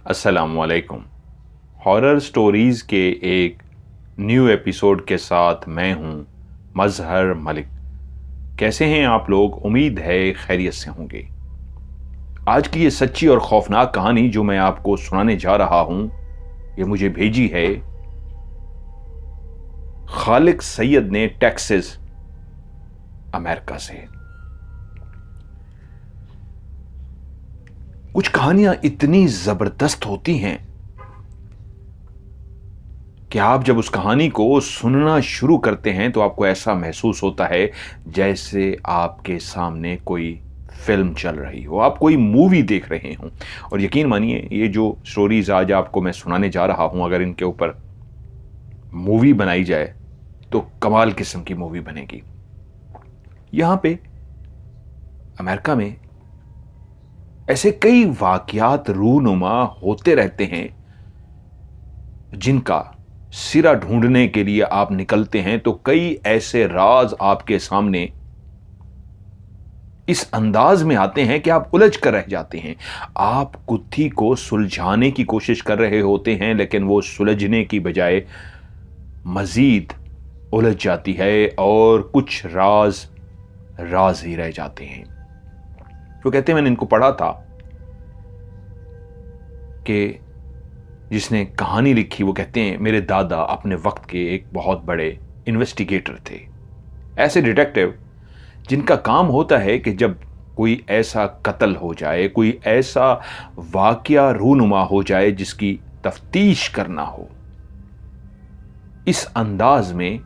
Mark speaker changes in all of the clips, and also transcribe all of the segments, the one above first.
Speaker 1: अस्सलामुअलैकुम। Horror stories के एक न्यू एपिसोड के साथ मैं हूं मजहर मलिक। कैसे हैं आप लोग? उम्मीद है खैरियत से होंगे। आज की ये सच्ची और खौफनाक कहानी जो मैं आपको सुनाने जा रहा हूं, ये मुझे भेजी है खालिक सैयद ने टेक्सास, अमेरिका से। कुछ कहानियां इतनी जबरदस्त होती हैं कि आप जब उस कहानी को सुनना शुरू करते हैं तो आपको ऐसा महसूस होता है जैसे आपके सामने कोई फिल्म चल रही हो, आप कोई मूवी देख रहे हों। और यकीन मानिए, ये जो स्टोरीज आज आपको मैं सुनाने जा रहा हूं, अगर इनके ऊपर मूवी बनाई जाए तो कमाल किस्म की मूवी बनेगी। यहां पे अमेरिका में ऐसे कई वाकयात रूनुमा होते रहते हैं जिनका सिरा ढूंढने के लिए आप निकलते हैं तो कई ऐसे राज आपके सामने इस अंदाज में आते हैं कि आप उलझ कर रह जाते हैं। आप गुत्थी को सुलझाने की कोशिश कर रहे होते हैं, लेकिन वो सुलझने की बजाय मजीद उलझ जाती है और कुछ राज राज ही रह जाते हैं। तो कहते हैं, मैंने इनको पढ़ा था कि जिसने कहानी लिखी वो कहते हैं मेरे दादा अपने वक्त के एक बहुत बड़े इन्वेस्टिगेटर थे। ऐसे डिटेक्टिव जिनका काम होता है कि जब कोई ऐसा कत्ल हो जाए, कोई ऐसा वाकया रूनुमा हो जाए जिसकी तफ्तीश करना हो, इस अंदाज में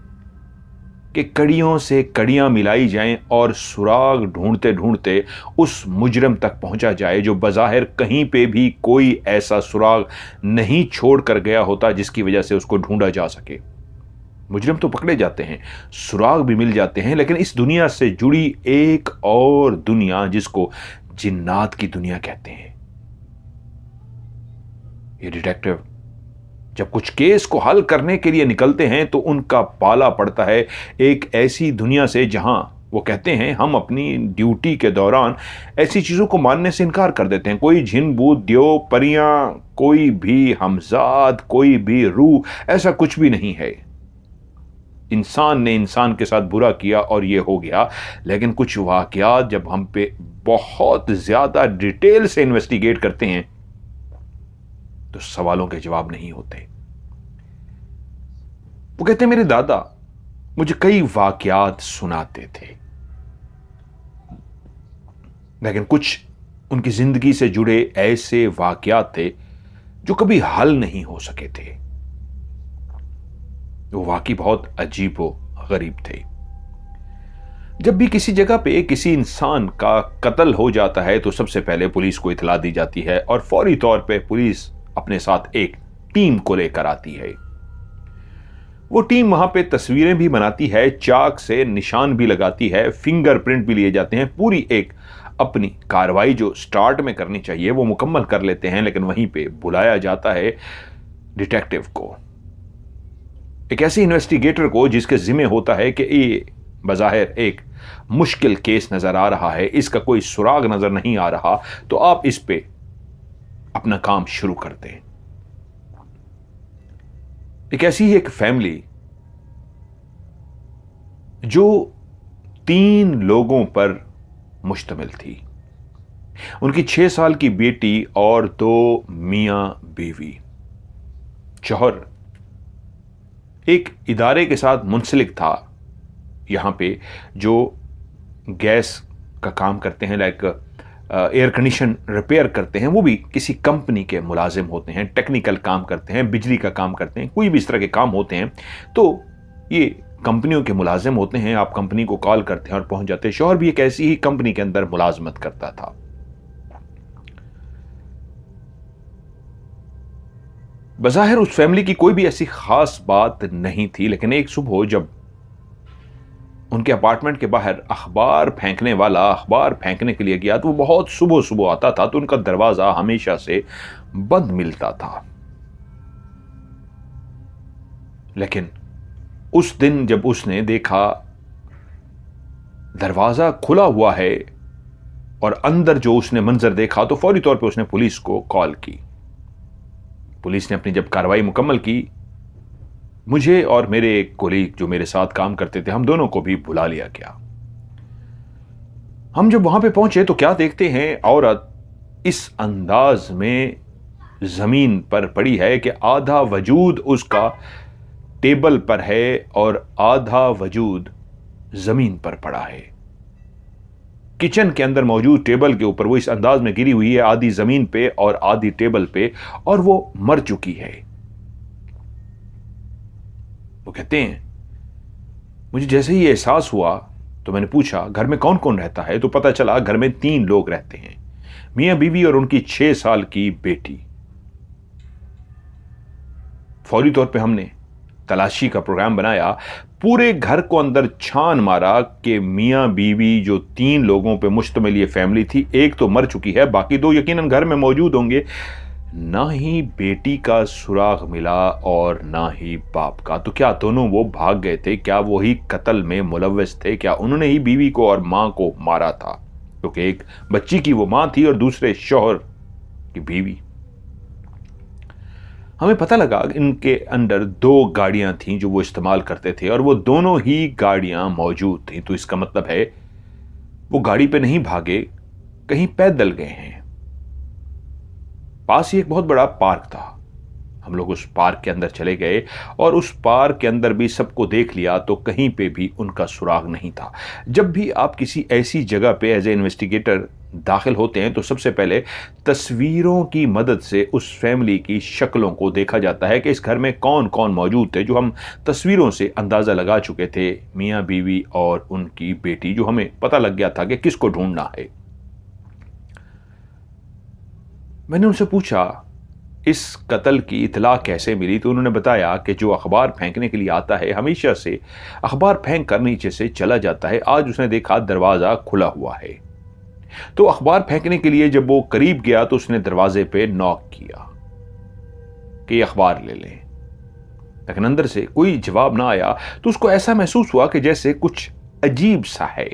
Speaker 1: कि कड़ियों से कड़ियां मिलाई जाएं और सुराग ढूंढते ढूंढते उस मुजरिम तक पहुंचा जाए जो बज़ाहिर कहीं पे भी कोई ऐसा सुराग नहीं छोड़ कर गया होता जिसकी वजह से उसको ढूंढा जा सके। मुजरिम तो पकड़े जाते हैं, सुराग भी मिल जाते हैं, लेकिन इस दुनिया से जुड़ी एक और दुनिया जिसको जिन्नात की दुनिया कहते हैं। ये डिटेक्टिव जब कुछ केस को हल करने के लिए निकलते हैं तो उनका पाला पड़ता है एक ऐसी दुनिया से जहां वो कहते हैं हम अपनी ड्यूटी के दौरान ऐसी चीज़ों को मानने से इनकार कर देते हैं। कोई जिन भूत देव परियां, कोई भी हमजाद, कोई भी रूह, ऐसा कुछ भी नहीं है। इंसान ने इंसान के साथ बुरा किया और ये हो गया, लेकिन कुछ वाकयात जब हम पे बहुत ज़्यादा डिटेल से इन्वेस्टिगेट करते हैं तो सवालों के जवाब नहीं होते। वो कहते हैं मेरे दादा मुझे कई वाकयात सुनाते थे, लेकिन कुछ उनकी जिंदगी से जुड़े ऐसे वाकयात थे जो कभी हल नहीं हो सके थे। वो वाकई बहुत अजीब व गरीब थे। जब भी किसी जगह पे किसी इंसान का कत्ल हो जाता है तो सबसे पहले पुलिस को इतला दी जाती है और फौरी तौर पे पुलिस अपने साथ एक टीम को लेकर आती है। वो टीम वहां पे तस्वीरें भी बनाती है, चाक से निशान भी लगाती है, फिंगरप्रिंट भी लिए जाते हैं। पूरी एक अपनी कार्रवाई जो स्टार्ट में करनी चाहिए वो मुकम्मल कर लेते हैं, लेकिन वहीं पे बुलाया जाता है डिटेक्टिव को, एक ऐसे इन्वेस्टिगेटर को जिसके जिम्मे होता है कि ये बज़ाहिर एक मुश्किल केस नजर आ रहा है, इसका कोई सुराग नजर नहीं आ रहा, तो आप इस पे अपना काम शुरू कर दें। एक ऐसी ही एक फैमिली जो 3 लोगों पर मुश्तमिल थी। उनकी 6 साल की बेटी और 2 मियां बीवी। शौहर एक इदारे के साथ मुंसलिक था, यहां पे जो गैस का काम करते हैं, लाइक एयर कंडीशन रिपेयर करते हैं। वो भी किसी कंपनी के मुलाजिम होते हैं, टेक्निकल काम करते हैं, बिजली का काम करते हैं, कोई भी इस तरह के काम होते हैं तो ये कंपनियों के मुलाजिम होते हैं। आप कंपनी को कॉल करते हैं और पहुंच जाते हैं। शौहर भी एक ऐसी ही कंपनी के अंदर मुलाजमत करता था। बज़ाहिर उस फैमिली की कोई भी ऐसी खास बात नहीं थी, लेकिन एक सुबह जब उनके अपार्टमेंट के बाहर अखबार फेंकने वाला अखबार फेंकने के लिए गया तो वो बहुत सुबह सुबह आता था, तो उनका दरवाजा हमेशा से बंद मिलता था। लेकिन उस दिन जब उसने देखा दरवाजा खुला हुआ है और अंदर जो उसने मंजर देखा तो फौरी तौर पे उसने पुलिस को कॉल की। पुलिस ने अपनी जब कार्रवाई मुकम्मल की, मुझे और मेरे एक कोलीग जो मेरे साथ काम करते थे, हम दोनों को भी बुला लिया गया। हम जब वहां पे पहुंचे तो क्या देखते हैं, औरत इस अंदाज में जमीन पर पड़ी है कि आधा वजूद उसका टेबल पर है और आधा वजूद जमीन पर पड़ा है। किचन के अंदर मौजूद टेबल के ऊपर वो इस अंदाज में गिरी हुई है, आधी जमीन पे और आधी टेबल पे, और वो मर चुकी है। वो कहते हैं मुझे जैसे ही एहसास हुआ तो मैंने पूछा घर में कौन कौन रहता है, तो पता चला घर में 3 लोग रहते हैं, मियां बीवी और उनकी 6 साल की बेटी। फौरी तौर पे हमने तलाशी का प्रोग्राम बनाया, पूरे घर को अंदर छान मारा कि मियां बीवी जो 3 लोगों पे मुश्तमिल ये फैमिली थी, एक तो मर चुकी है, बाकी 2 यकीनन घर में मौजूद होंगे। ना ही बेटी का सुराग मिला और ना ही बाप का। तो क्या दोनों वो भाग गए थे? क्या वो ही कत्ल में मुलव्वस थे? क्या उन्होंने ही बीवी को और मां को मारा था? क्योंकि एक बच्ची की वो मां थी और दूसरे शौहर की बीवी। हमें पता लगा इनके अंदर 2 गाड़ियां थीं जो वो इस्तेमाल करते थे और वो दोनों ही गाड़ियां मौजूद थीं। तो इसका मतलब है वो गाड़ी पे नहीं भागे, कहीं पैदल गए हैं। पास ही एक बहुत बड़ा पार्क था। हम लोग उस पार्क के अंदर चले गए और उस पार्क के अंदर भी सबको देख लिया तो कहीं पे भी उनका सुराग नहीं था। जब भी आप किसी ऐसी जगह पे एज ए इन्वेस्टिगेटर दाखिल होते हैं तो सबसे पहले तस्वीरों की मदद से उस फैमिली की शक्लों को देखा जाता है कि इस घर में कौन कौन मौजूद थे, जो हम तस्वीरों से अंदाजा लगा चुके थे, मियां बीवी और उनकी बेटी, जो हमें पता लग गया था कि किसको ढूंढना है। मैंने उनसे पूछा इस कत्ल की इतला कैसे मिली, तो उन्होंने बताया कि जो अखबार फेंकने के लिए आता है हमेशा से अखबार फेंक कर नीचे से चला जाता है। आज उसने देखा दरवाजा खुला हुआ है, तो अखबार फेंकने के लिए जब वो करीब गया तो उसने दरवाजे पे नॉक किया कि अखबार ले लें, लेकिन अंदर से कोई जवाब ना आया। तो उसको ऐसा महसूस हुआ कि जैसे कुछ अजीब सा है।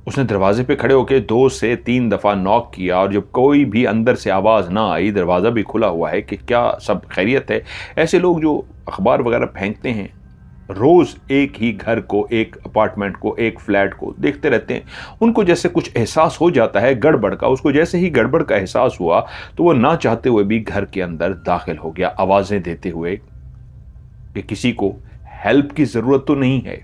Speaker 1: उसने दरवाजे पे खड़े होकर 2 से 3 दफा नॉक किया और जब कोई भी अंदर से आवाज ना आई, दरवाजा भी खुला हुआ है, कि क्या सब खैरियत है। ऐसे लोग जो अखबार वगैरह फेंकते हैं रोज एक ही घर को, एक अपार्टमेंट को, एक फ्लैट को देखते रहते हैं, उनको जैसे कुछ एहसास हो जाता है गड़बड़ का। उसको जैसे ही गड़बड़ का एहसास हुआ तो वो ना चाहते हुए भी घर के अंदर दाखिल हो गया, आवाजें देते हुए कि किसी को हेल्प की जरूरत तो नहीं है।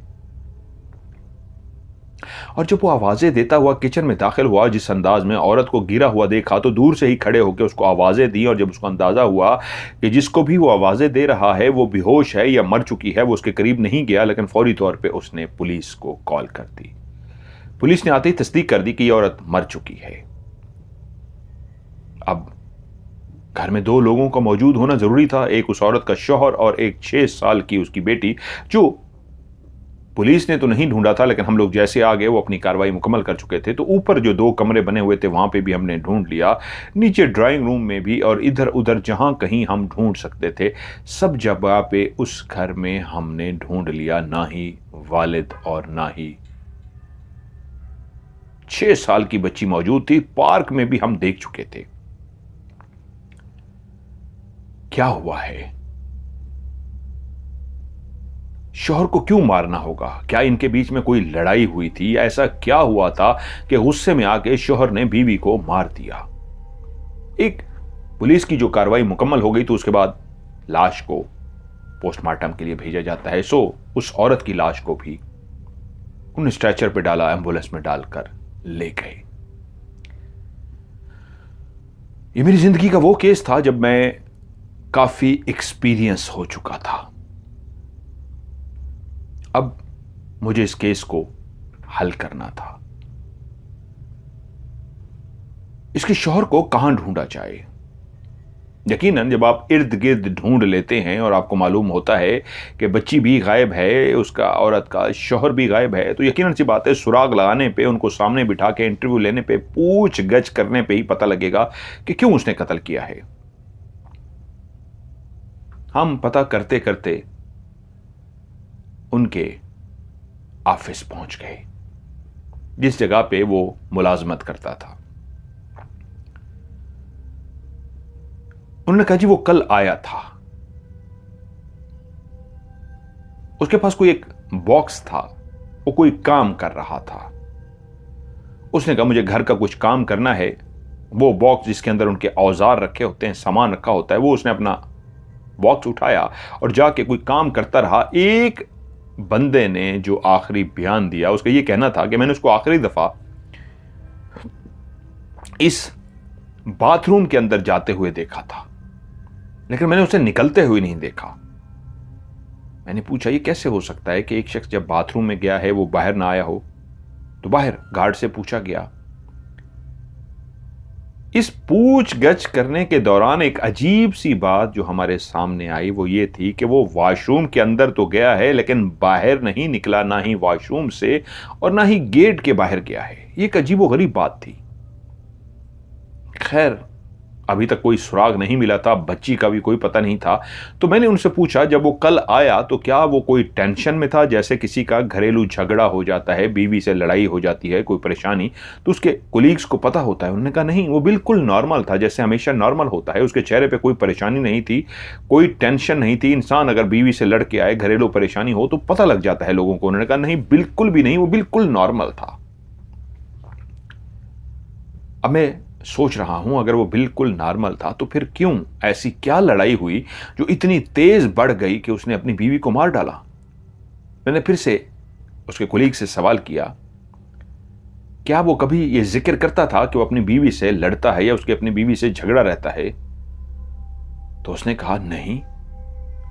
Speaker 1: और जब वो आवाजें देता हुआ किचन में दाखिल हुआ, जिस अंदाज में औरत को गिरा हुआ देखा, तो दूर से ही खड़े होकर उसको आवाजें दी। और जब उसको अंदाजा हुआ कि जिसको भी वो आवाजें दे रहा है वो बेहोश है या मर चुकी है, वो उसके करीब नहीं गया, लेकिन फौरी तौर पे उसने पुलिस को कॉल कर दी। पुलिस ने आते ही तस्दीक कर दी कि ये औरत मर चुकी है। अब घर में 2 लोगों का मौजूद होना जरूरी था, एक उस औरत का शौहर और एक 6 साल की उसकी बेटी, जो पुलिस ने तो नहीं ढूंढा था, लेकिन हम लोग जैसे आ गए वो अपनी कार्रवाई मुकम्मल कर चुके थे। तो ऊपर जो 2 कमरे बने हुए थे वहां पे भी हमने ढूंढ लिया, नीचे ड्राइंग रूम में भी, और इधर उधर जहां कहीं हम ढूंढ सकते थे सब जगह पे उस घर में हमने ढूंढ लिया। ना ही वालिद और ना ही 6 साल की बच्ची मौजूद थी। पार्क में भी हम देख चुके थे। क्या हुआ है? शौहर को क्यों मारना होगा? क्या इनके बीच में कोई लड़ाई हुई थी? ऐसा क्या हुआ था कि गुस्से में आके शौहर ने बीवी को मार दिया? एक पुलिस की जो कार्रवाई मुकम्मल हो गई तो उसके बाद लाश को पोस्टमार्टम के लिए भेजा जाता है। सो उस औरत की लाश को भी उन स्ट्रेचर पे डाला, एम्बुलेंस में डालकर ले गए। ये मेरी जिंदगी का वो केस था जब मैं काफी एक्सपीरियंस हो चुका था। अब मुझे इस केस को हल करना था। इसके शौहर को कहां ढूंढा जाए? यकीनन जब आप इर्द गिर्द ढूंढ लेते हैं और आपको मालूम होता है कि बच्ची भी गायब है, उसका औरत का शौहर भी गायब है, तो यकीनन सी बात है सुराग लगाने पे, उनको सामने बिठा के इंटरव्यू लेने पे, पूछ गछ करने पे ही पता लगेगा कि क्यों उसने कत्ल किया है। हम पता करते करते उनके ऑफिस पहुंच गए, जिस जगह पे वो मुलाजमत करता था। उन्होंने कहा जी वो कल आया था, उसके पास कोई एक बॉक्स था, वो कोई काम कर रहा था। उसने कहा मुझे घर का कुछ काम करना है। वो बॉक्स जिसके अंदर उनके औजार रखे होते हैं, सामान रखा होता है, वो उसने अपना बॉक्स उठाया और जाके कोई काम करता रहा। एक बंदे ने जो आखिरी बयान दिया, उसका ये कहना था कि मैंने उसको आखिरी दफा इस बाथरूम के अंदर जाते हुए देखा था, लेकिन मैंने उसे निकलते हुए नहीं देखा। मैंने पूछा ये कैसे हो सकता है कि एक शख्स जब बाथरूम में गया है वो बाहर ना आया हो? तो बाहर गार्ड से पूछा गया। इस पूछगछ करने के दौरान एक अजीब सी बात जो हमारे सामने आई वो ये थी कि वो वॉशरूम के अंदर तो गया है लेकिन बाहर नहीं निकला, ना ही वॉशरूम से और ना ही गेट के बाहर गया है। ये एक अजीबोगरीब बात थी। खैर अभी तक कोई सुराग नहीं मिला था, बच्ची का भी कोई पता नहीं था। तो मैंने उनसे पूछा जब वो कल आया तो क्या वो कोई टेंशन में था, जैसे किसी का घरेलू झगड़ा हो जाता है, बीवी से लड़ाई हो जाती है, कोई परेशानी, तो उसके कोलीग्स को पता होता है। उन्होंने कहा नहीं, वो बिल्कुल नॉर्मल था, जैसे हमेशा नॉर्मल होता है। उसके चेहरे पर कोई परेशानी नहीं थी, कोई टेंशन नहीं थी। इंसान अगर बीवी से लड़ के आए, घरेलू परेशानी हो तो पता लग जाता है लोगों को। उन्होंने कहा नहीं, बिल्कुल भी नहीं, वो बिल्कुल नॉर्मल था। अब मैं सोच रहा हूं अगर वो बिल्कुल नॉर्मल था तो फिर क्यों ऐसी क्या लड़ाई हुई जो इतनी तेज बढ़ गई कि उसने अपनी बीवी को मार डाला। मैंने फिर से उसके कोलीग से सवाल किया, क्या वो कभी ये जिक्र करता था कि वो अपनी बीवी से लड़ता है या उसकी अपनी बीवी से झगड़ा रहता है? तो उसने कहा नहीं,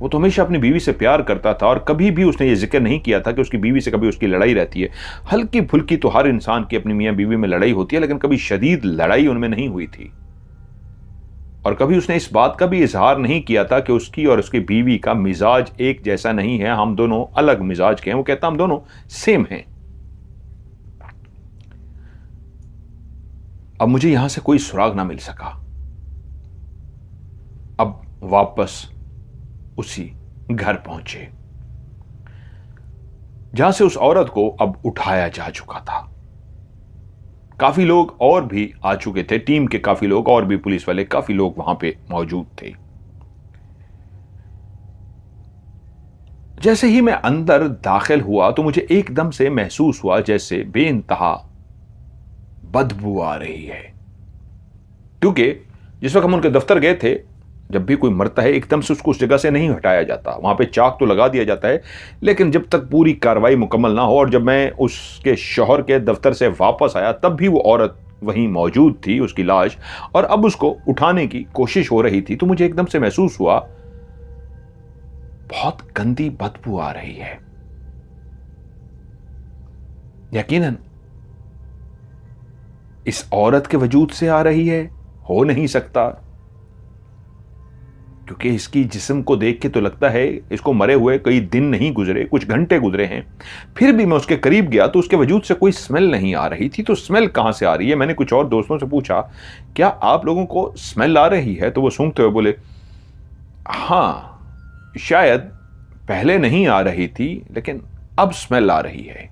Speaker 1: वो तो हमेशा अपनी बीवी से प्यार करता था और कभी भी उसने ये जिक्र नहीं किया था कि उसकी बीवी से कभी उसकी लड़ाई रहती है। हल्की फुल्की तो हर इंसान की अपनी मियां बीवी में लड़ाई होती है, लेकिन कभी शदीद लड़ाई उनमें नहीं हुई थी। और कभी उसने इस बात का भी इजहार नहीं किया था कि उसकी और उसकी बीवी का मिजाज एक जैसा नहीं है, हम दोनों अलग मिजाज के हैं। वो कहता हम दोनों सेम हैं। अब मुझे यहां से कोई सुराग ना मिल सका। अब वापस उसी घर पहुंचे जहां से उस औरत को अब उठाया जा चुका था। काफी लोग और भी आ चुके थे, टीम के काफी लोग और भी पुलिस वाले काफी लोग वहां पे मौजूद थे। जैसे ही मैं अंदर दाखिल हुआ तो मुझे एकदम से महसूस हुआ जैसे बेइंतहा बदबू आ रही है, क्योंकि जिस वक्त हम उनके दफ्तर गए थे, जब भी कोई मरता है एकदम से उसको उस जगह से नहीं हटाया जाता। वहां पे चाक तो लगा दिया जाता है, लेकिन जब तक पूरी कार्रवाई मुकम्मल ना हो। और जब मैं उसके शौहर के दफ्तर से वापस आया तब भी वो औरत वहीं मौजूद थी, उसकी लाश, और अब उसको उठाने की कोशिश हो रही थी। तो मुझे एकदम से महसूस हुआ बहुत गंदी बदबू आ रही है। यकीनन इस औरत के वजूद से आ रही है, हो नहीं सकता, क्योंकि इसकी जिस्म को देख के तो लगता है इसको मरे हुए कई दिन नहीं गुजरे, कुछ घंटे गुजरे हैं। फिर भी मैं उसके करीब गया तो उसके वजूद से कोई स्मेल नहीं आ रही थी। तो स्मेल कहां से आ रही है? मैंने कुछ और दोस्तों से पूछा, क्या आप लोगों को स्मेल आ रही है? तो वो सूंघते हुए बोले, हाँ शायद पहले नहीं आ रही थी लेकिन अब स्मेल आ रही है।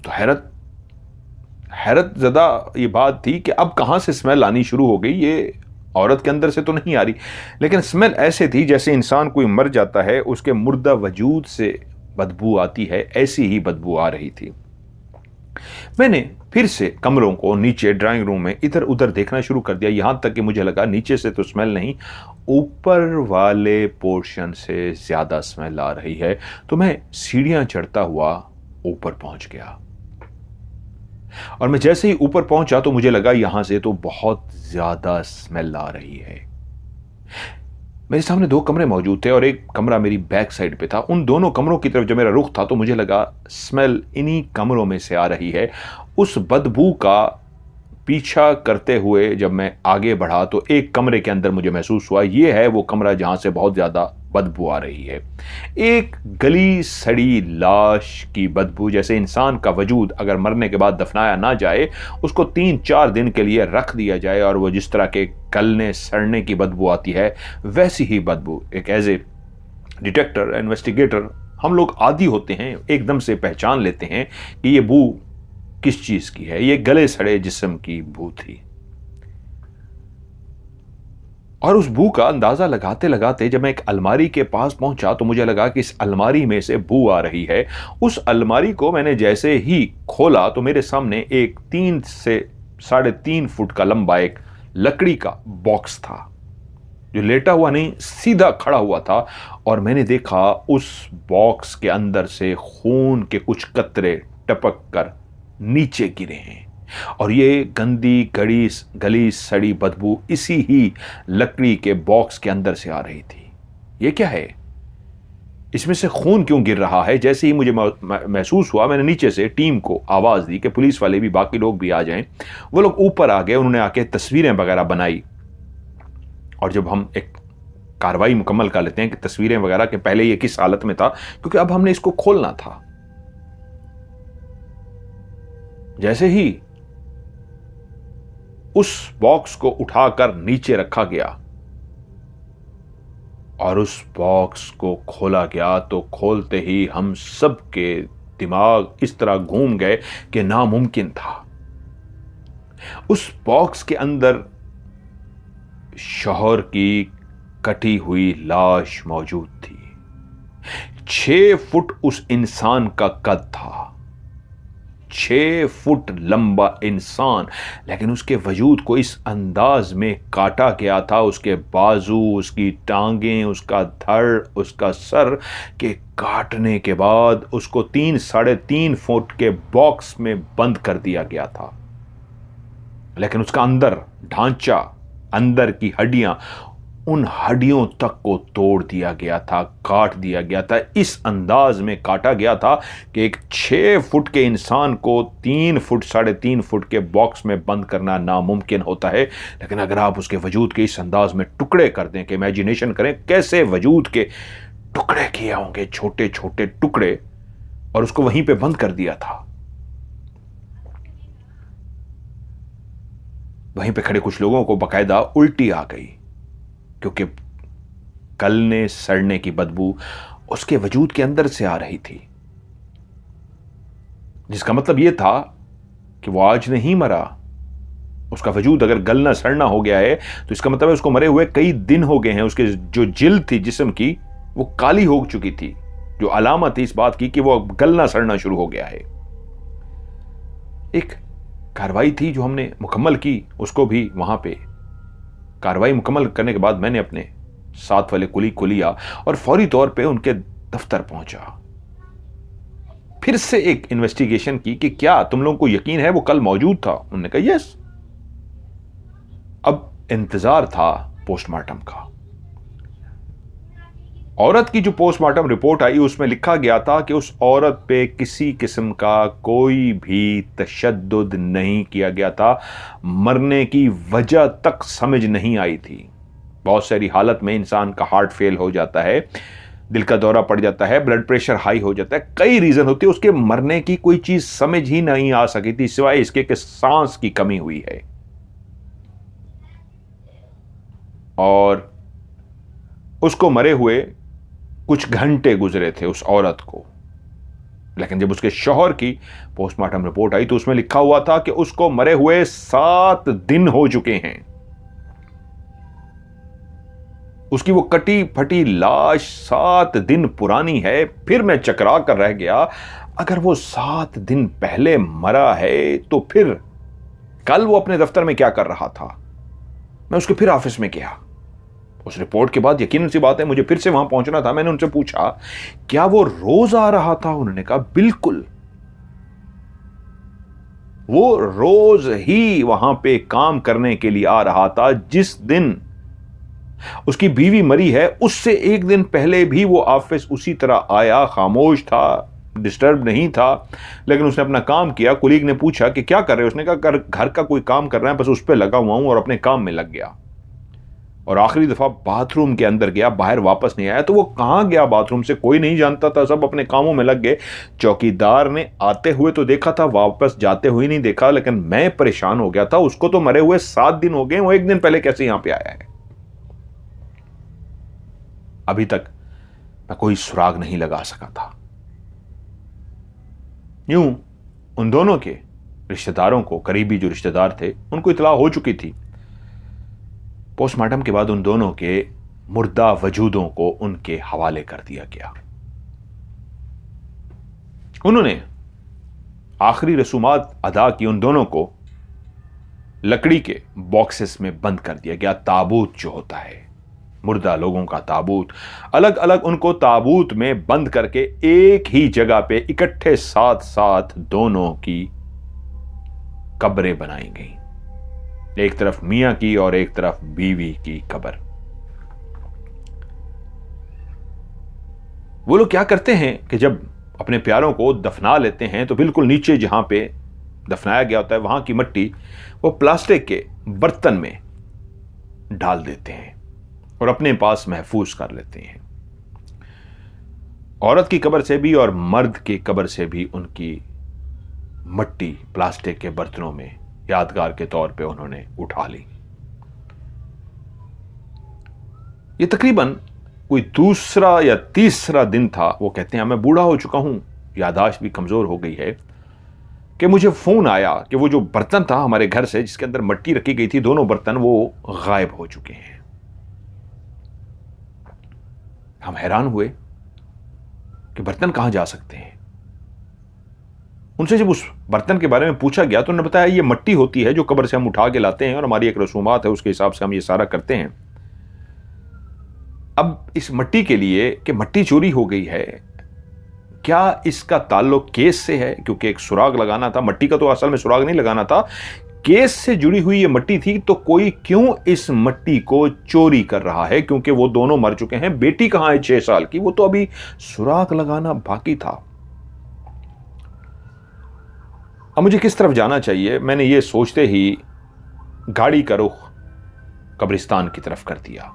Speaker 1: तो हैरत ज़्यादा ये बात थी कि अब कहां से स्मेल आनी शुरू हो गई। ये औरत के अंदर से तो नहीं आ रही, लेकिन स्मेल ऐसे थी जैसे इंसान कोई मर जाता है, उसके मुर्दा वजूद से बदबू आती है, ऐसी ही बदबू आ रही थी। मैंने फिर से कमरों को, नीचे ड्राइंग रूम में इधर उधर देखना शुरू कर दिया, यहां तक कि मुझे लगा नीचे से तो स्मेल नहीं, ऊपर वाले पोर्शन से ज्यादा स्मेल आ रही है। तो मैं सीढ़ियां चढ़ता हुआ ऊपर पहुंच गया, और मैं जैसे ही ऊपर पहुंचा तो मुझे लगा यहां से तो बहुत ज्यादा स्मेल आ रही है। मेरे सामने दो कमरे मौजूद थे और एक कमरा मेरी बैक साइड पे था। उन दोनों कमरों की तरफ जब मेरा रुख था तो मुझे लगा स्मेल इन्हीं कमरों में से आ रही है। उस बदबू का पीछा करते हुए जब मैं आगे बढ़ा तो एक कमरे के अंदर मुझे महसूस हुआ ये है वो कमरा जहां से बहुत ज्यादा बदबू आ रही है। एक गली सड़ी लाश की बदबू, जैसे इंसान का वजूद अगर मरने के बाद दफनाया ना जाए, उसको 3-4 दिन के लिए रख दिया जाए और वो जिस तरह के गलने सड़ने की बदबू आती है, वैसी ही बदबू। एक एज ए डिटेक्टर, इन्वेस्टिगेटर, हम लोग आदी होते हैं, एकदम से पहचान लेते हैं कि ये बू किस चीज की है। ये गले सड़े जिस्म की बू थी। और उस बू का अंदाजा लगाते लगाते जब मैं एक अलमारी के पास पहुंचा तो मुझे लगा कि इस अलमारी में से बू आ रही है। उस अलमारी को मैंने जैसे ही खोला तो मेरे सामने एक 3 से 3.5 फुट का लंबा एक लकड़ी का बॉक्स था, जो लेटा हुआ नहीं, सीधा खड़ा हुआ था। और मैंने देखा उस बॉक्स के अंदर से खून के कुछ कतरे टपक कर नीचे गिरे हैं, और ये गंदी गली सड़ी बदबू इसी ही लकड़ी के बॉक्स के अंदर से आ रही थी। ये क्या है? इसमें से खून क्यों गिर रहा है? जैसे ही मुझे महसूस हुआ, मैंने नीचे से टीम को आवाज दी कि पुलिस वाले भी, बाकी लोग भी आ जाएं। वो लोग ऊपर आ गए, उन्होंने आके तस्वीरें वगैरह बनाई। और जब हम एक कार्रवाई मुकम्मल कर लेते हैं कि तस्वीरें वगैरह के पहले ये किस हालत में था, क्योंकि अब हमने इसको खोलना था। जैसे ही उस बॉक्स को उठाकर नीचे रखा गया और उस बॉक्स को खोला गया, तो खोलते ही हम सब के दिमाग इस तरह घूम गए कि नामुमकिन था। उस बॉक्स के अंदर शौहर की कटी हुई लाश मौजूद थी। 6 फुट उस इंसान का कद था, 6 फुट लंबा इंसान, लेकिन उसके वजूद को इस अंदाज में काटा गया था, उसके बाजू, उसकी टांगें, उसका धड़, उसका सर, के काटने के बाद उसको 3-3.5 फुट के बॉक्स में बंद कर दिया गया था। लेकिन उसका अंदर ढांचा, अंदर की हड्डियां, उन हड्डियों तक को तोड़ दिया गया था, काट दिया गया था। इस अंदाज में काटा गया था कि एक 6 फुट के इंसान को 3 फुट 3.5 फुट के बॉक्स में बंद करना नामुमकिन होता है। लेकिन अगर आप उसके वजूद के इस अंदाज में टुकड़े कर दें कि इमेजिनेशन करें कैसे वजूद के टुकड़े किए होंगे, छोटे छोटे टुकड़े, और उसको वहीं पे बंद कर दिया था। वहीं पे खड़े कुछ लोगों को बाकायदा उल्टी आ गई, क्योंकि गलने सड़ने की बदबू उसके वजूद के अंदर से आ रही थी, जिसका मतलब यह था कि वो आज नहीं मरा। उसका वजूद अगर गलना सड़ना हो गया है तो इसका मतलब है उसको मरे हुए कई दिन हो गए हैं। उसके जो जिल्द थी जिस्म की, वो काली हो चुकी थी, जो अलामत थी इस बात की कि वो गलना सड़ना शुरू हो गया है। एक कार्रवाई थी जो हमने मुकम्मल की, उसको भी वहां पे कार्रवाई मुकम्मल करने के बाद मैंने अपने साथ वाले कुली को लिया और फौरी तौर पे उनके दफ्तर पहुंचा। फिर से एक इन्वेस्टिगेशन की कि क्या तुम लोगों को यकीन है वो कल मौजूद था? उन्होंने कहा यस। अब इंतजार था पोस्टमार्टम का। औरत की जो पोस्टमार्टम रिपोर्ट आई उसमें लिखा गया था कि उस औरत पे किसी किस्म का कोई भी तशद्दुद नहीं किया गया था, मरने की वजह तक समझ नहीं आई थी। बहुत सारी हालत में इंसान का हार्ट फेल हो जाता है, दिल का दौरा पड़ जाता है, ब्लड प्रेशर हाई हो जाता है, कई रीजन होते हैं, उसके मरने की कोई चीज समझ ही नहीं आ सकी थी सिवाय इसके कि सांस की कमी हुई है। और उसको मरे हुए कुछ घंटे गुजरे थे उस औरत को, लेकिन जब उसके शौहर की पोस्टमार्टम रिपोर्ट आई तो उसमें लिखा हुआ था कि उसको मरे हुए 7 दिन हो चुके हैं। उसकी वो कटी फटी लाश 7 दिन पुरानी है। फिर मैं चकरा कर रह गया, अगर वो 7 दिन पहले मरा है तो फिर कल वो अपने दफ्तर में क्या कर रहा था? मैं उसके फिर ऑफिस में गया। उस रिपोर्ट के बाद यकीनन सी बात है मुझे फिर से वहां पहुंचना था। मैंने उनसे पूछा क्या वो रोज आ रहा था? उन्होंने कहा बिल्कुल, वो रोज ही वहां पे काम करने के लिए आ रहा था। जिस दिन उसकी बीवी मरी है उससे एक दिन पहले भी वो ऑफिस उसी तरह आया, खामोश था, डिस्टर्ब नहीं था, लेकिन उसने अपना काम किया। कुलीग ने पूछा कि क्या कर रहे हो? उसने कहा घर का कोई काम कर रहा है, बस उस पर लगा हुआ हूं, और अपने काम में लग गया। और आखिरी दफा बाथरूम के अंदर गया, बाहर वापस नहीं आया। तो वो कहां गया बाथरूम से कोई नहीं जानता था, सब अपने कामों में लग गए। चौकीदार ने आते हुए तो देखा था, वापस जाते हुए नहीं देखा। लेकिन मैं परेशान हो गया था, उसको तो मरे हुए 7 दिन हो गए, वो एक दिन पहले कैसे यहां पे आया है? अभी तक मैं कोई सुराग नहीं लगा सका था। यूं उन दोनों के रिश्तेदारों को, करीबी जो रिश्तेदार थे, उनको इतला हो चुकी थी। पोस्टमार्टम के बाद उन दोनों के मुर्दा वजूदों को उनके हवाले कर दिया गया। उन्होंने आखिरी रसूमात अदा की। उन दोनों को लकड़ी के बॉक्सेस में बंद कर दिया गया। ताबूत जो होता है, मुर्दा लोगों का ताबूत, अलग अलग उनको ताबूत में बंद करके एक ही जगह पे इकट्ठे साथ साथ दोनों की कब्रें बनाई गई। एक तरफ मियां की और एक तरफ बीवी की कब्र। वो लोग क्या करते हैं कि जब अपने प्यारों को दफना लेते हैं तो बिल्कुल नीचे जहां पे दफनाया गया होता है वहां की मिट्टी वो प्लास्टिक के बर्तन में डाल देते हैं और अपने पास महफूज कर लेते हैं। औरत की कब्र से भी और मर्द की कब्र से भी उनकी मिट्टी प्लास्टिक के बर्तनों में यादगार के तौर पे उन्होंने उठा ली। ये तकरीबन कोई दूसरा या तीसरा दिन था। वो कहते हैं मैं बूढ़ा हो चुका हूं, याददाश्त भी कमजोर हो गई है, कि मुझे फोन आया कि वो जो बर्तन था हमारे घर से जिसके अंदर मिट्टी रखी गई थी, दोनों बर्तन वो गायब हो चुके हैं। हम हैरान हुए कि बर्तन कहां जा सकते हैं। उनसे जब उस बर्तन के बारे में पूछा गया तो उन्होंने बताया ये मिट्टी होती है जो कब्र से हम उठा के लाते हैं और हमारी एक रसूमात है, उसके हिसाब से हम ये सारा करते हैं। अब इस मिट्टी के लिए कि मिट्टी चोरी हो गई है, क्या इसका ताल्लुक केस से है? क्योंकि एक सुराग लगाना था, मिट्टी का तो असल में सुराग नहीं लगाना था, केस से जुड़ी हुई ये मिट्टी थी। तो कोई क्यों इस मिट्टी को चोरी कर रहा है? क्योंकि वो दोनों मर चुके हैं। बेटी कहां है 6 साल की, वो तो अभी सुराग लगाना बाकी था। अब मुझे किस तरफ जाना चाहिए? मैंने ये सोचते ही गाड़ी का रुख कब्रिस्तान की तरफ कर दिया,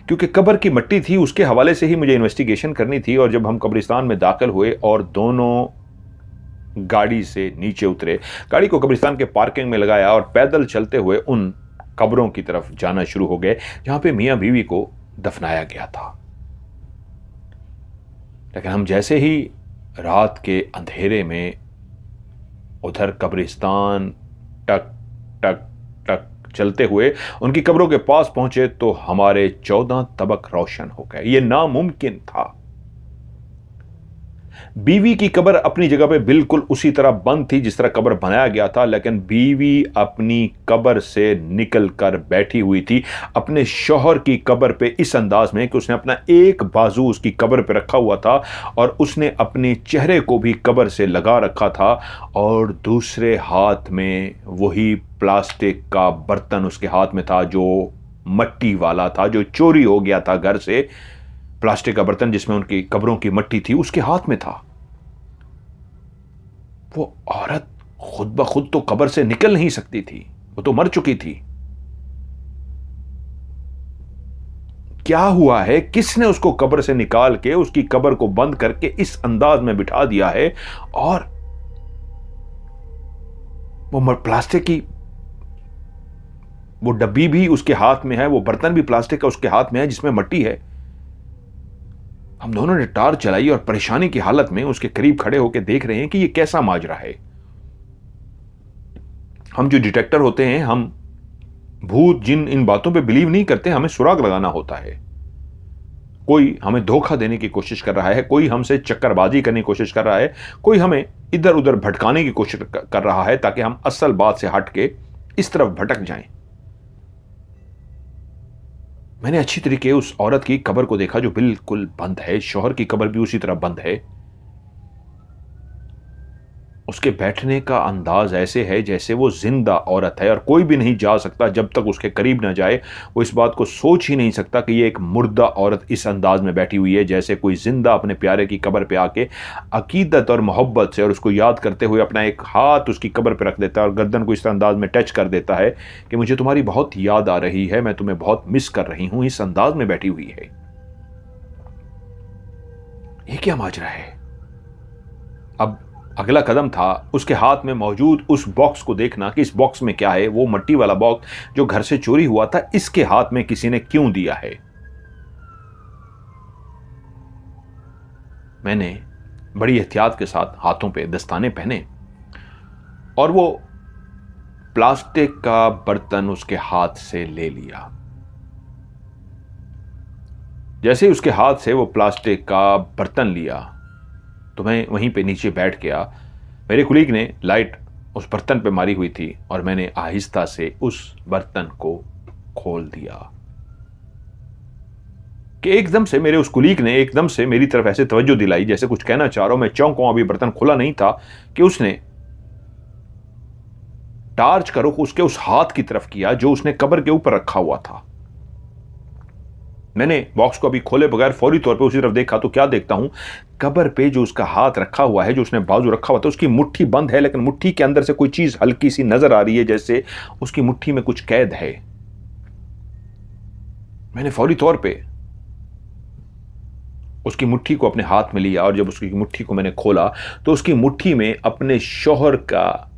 Speaker 1: क्योंकि कब्र की मिट्टी थी, उसके हवाले से ही मुझे इन्वेस्टिगेशन करनी थी। और जब हम कब्रिस्तान में दाखिल हुए और दोनों गाड़ी से नीचे उतरे, गाड़ी को कब्रिस्तान के पार्किंग में लगाया और पैदल चलते हुए उन कब्रों की तरफ जाना शुरू हो गए जहां पे मियां बीवी को दफनाया गया था। लेकिन हम जैसे ही रात के अंधेरे में उधर कब्रिस्तान टक टक टक चलते हुए उनकी कब्रों के पास पहुंचे तो हमारे 14 तबक रोशन हो गए। यह नामुमकिन था। बीवी की कब्र अपनी जगह पे बिल्कुल उसी तरह बंद थी जिस तरह कब्र बनाया गया था, लेकिन बीवी अपनी कब्र से निकल कर बैठी हुई थी अपने शौहर की कब्र पे इस अंदाज में कि उसने अपना एक बाजू उसकी कब्र पे रखा हुआ था और उसने अपने चेहरे को भी कब्र से लगा रखा था और दूसरे हाथ में वही प्लास्टिक का बर्तन उसके हाथ में था जो मिट्टी वाला था, जो चोरी हो गया था घर से। प्लास्टिक का बर्तन जिसमें उनकी कब्रों की मिट्टी थी उसके हाथ में था। वो औरत खुद ब खुद तो कब्र से निकल नहीं सकती थी, वो तो मर चुकी थी। क्या हुआ है? किसने उसको कब्र से निकाल के उसकी कब्र को बंद करके इस अंदाज में बिठा दिया है? और वो प्लास्टिक की वो डब्बी भी उसके हाथ में है, वो बर्तन भी प्लास्टिक का उसके हाथ में है जिसमें मिट्टी है। हम दोनों ने टार्च चलाई और परेशानी की हालत में उसके करीब खड़े होकर देख रहे हैं कि ये कैसा माजरा है। हम जो डिटेक्टर होते हैं, हम भूत जिन इन बातों पे बिलीव नहीं करते, हमें सुराग लगाना होता है। कोई हमें धोखा देने की कोशिश कर रहा है, कोई हमसे चक्करबाजी करने की कोशिश कर रहा है, कोई हमें इधर उधर भटकाने की कोशिश कर रहा है ताकि हम असल बात से हट के इस तरफ भटक जाएं। मैंने अच्छी तरीके उस औरत की कब्र को देखा जो बिल्कुल बंद है। शौहर की कब्र भी उसी तरह बंद है। उसके बैठने का अंदाज ऐसे है जैसे वो जिंदा औरत है और कोई भी नहीं जा सकता जब तक उसके करीब ना जाए। वो इस बात को सोच ही नहीं सकता कि ये एक मुर्दा औरत इस अंदाज में बैठी हुई है जैसे कोई जिंदा अपने प्यारे की कब्र पे आके अकीदत और मोहब्बत से और उसको याद करते हुए अपना एक हाथ उसकी कब्र पे रख देता है और गर्दन को इस अंदाज में टच कर देता है कि मुझे तुम्हारी बहुत याद आ रही है, मैं तुम्हें बहुत मिस कर रही हूं। इस अंदाज में बैठी हुई है। ये क्या माजरा है? अब अगला कदम था उसके हाथ में मौजूद उस बॉक्स को देखना कि इस बॉक्स में क्या है। वो मिट्टी वाला बॉक्स जो घर से चोरी हुआ था, इसके हाथ में किसी ने क्यों दिया है? मैंने बड़ी एहतियात के साथ हाथों पे दस्ताने पहने और वो प्लास्टिक का बर्तन उसके हाथ से ले लिया। जैसे ही उसके हाथ से वो प्लास्टिक का बर्तन लिया तो मैं वहीं पे नीचे बैठ गया। मेरे कुलीग ने लाइट उस बर्तन पे मारी हुई थी और मैंने आहिस्ता से उस बर्तन को खोल दिया कि एकदम से मेरे उस कुलीग ने एकदम से मेरी तरफ ऐसे तवज्जो दिलाई जैसे कुछ कहना चाह रहा हूं। मैं चौंका, अभी बर्तन खुला नहीं था कि उसने टार्च का रुख उसके उस हाथ की तरफ किया जो उसने कब्र के ऊपर रखा हुआ था। मैंने बॉक्स को अभी खोले बगैर फौरी तौर पे उसी तरफ देखा तो क्या देखता हूं, कब्र पे जो उसका हाथ रखा हुआ है, जो उसने बाजू रखा हुआ था, उसकी मुट्ठी बंद है लेकिन मुट्ठी के अंदर से कोई चीज हल्की सी नजर आ रही है, जैसे उसकी मुट्ठी में कुछ कैद है। मैंने फौरी तौर पे उसकी मुट्ठी को अपने हाथ में लिया और जब उसकी मुट्ठी को मैंने खोला तो उसकी मुट्ठी में अपने शौहर का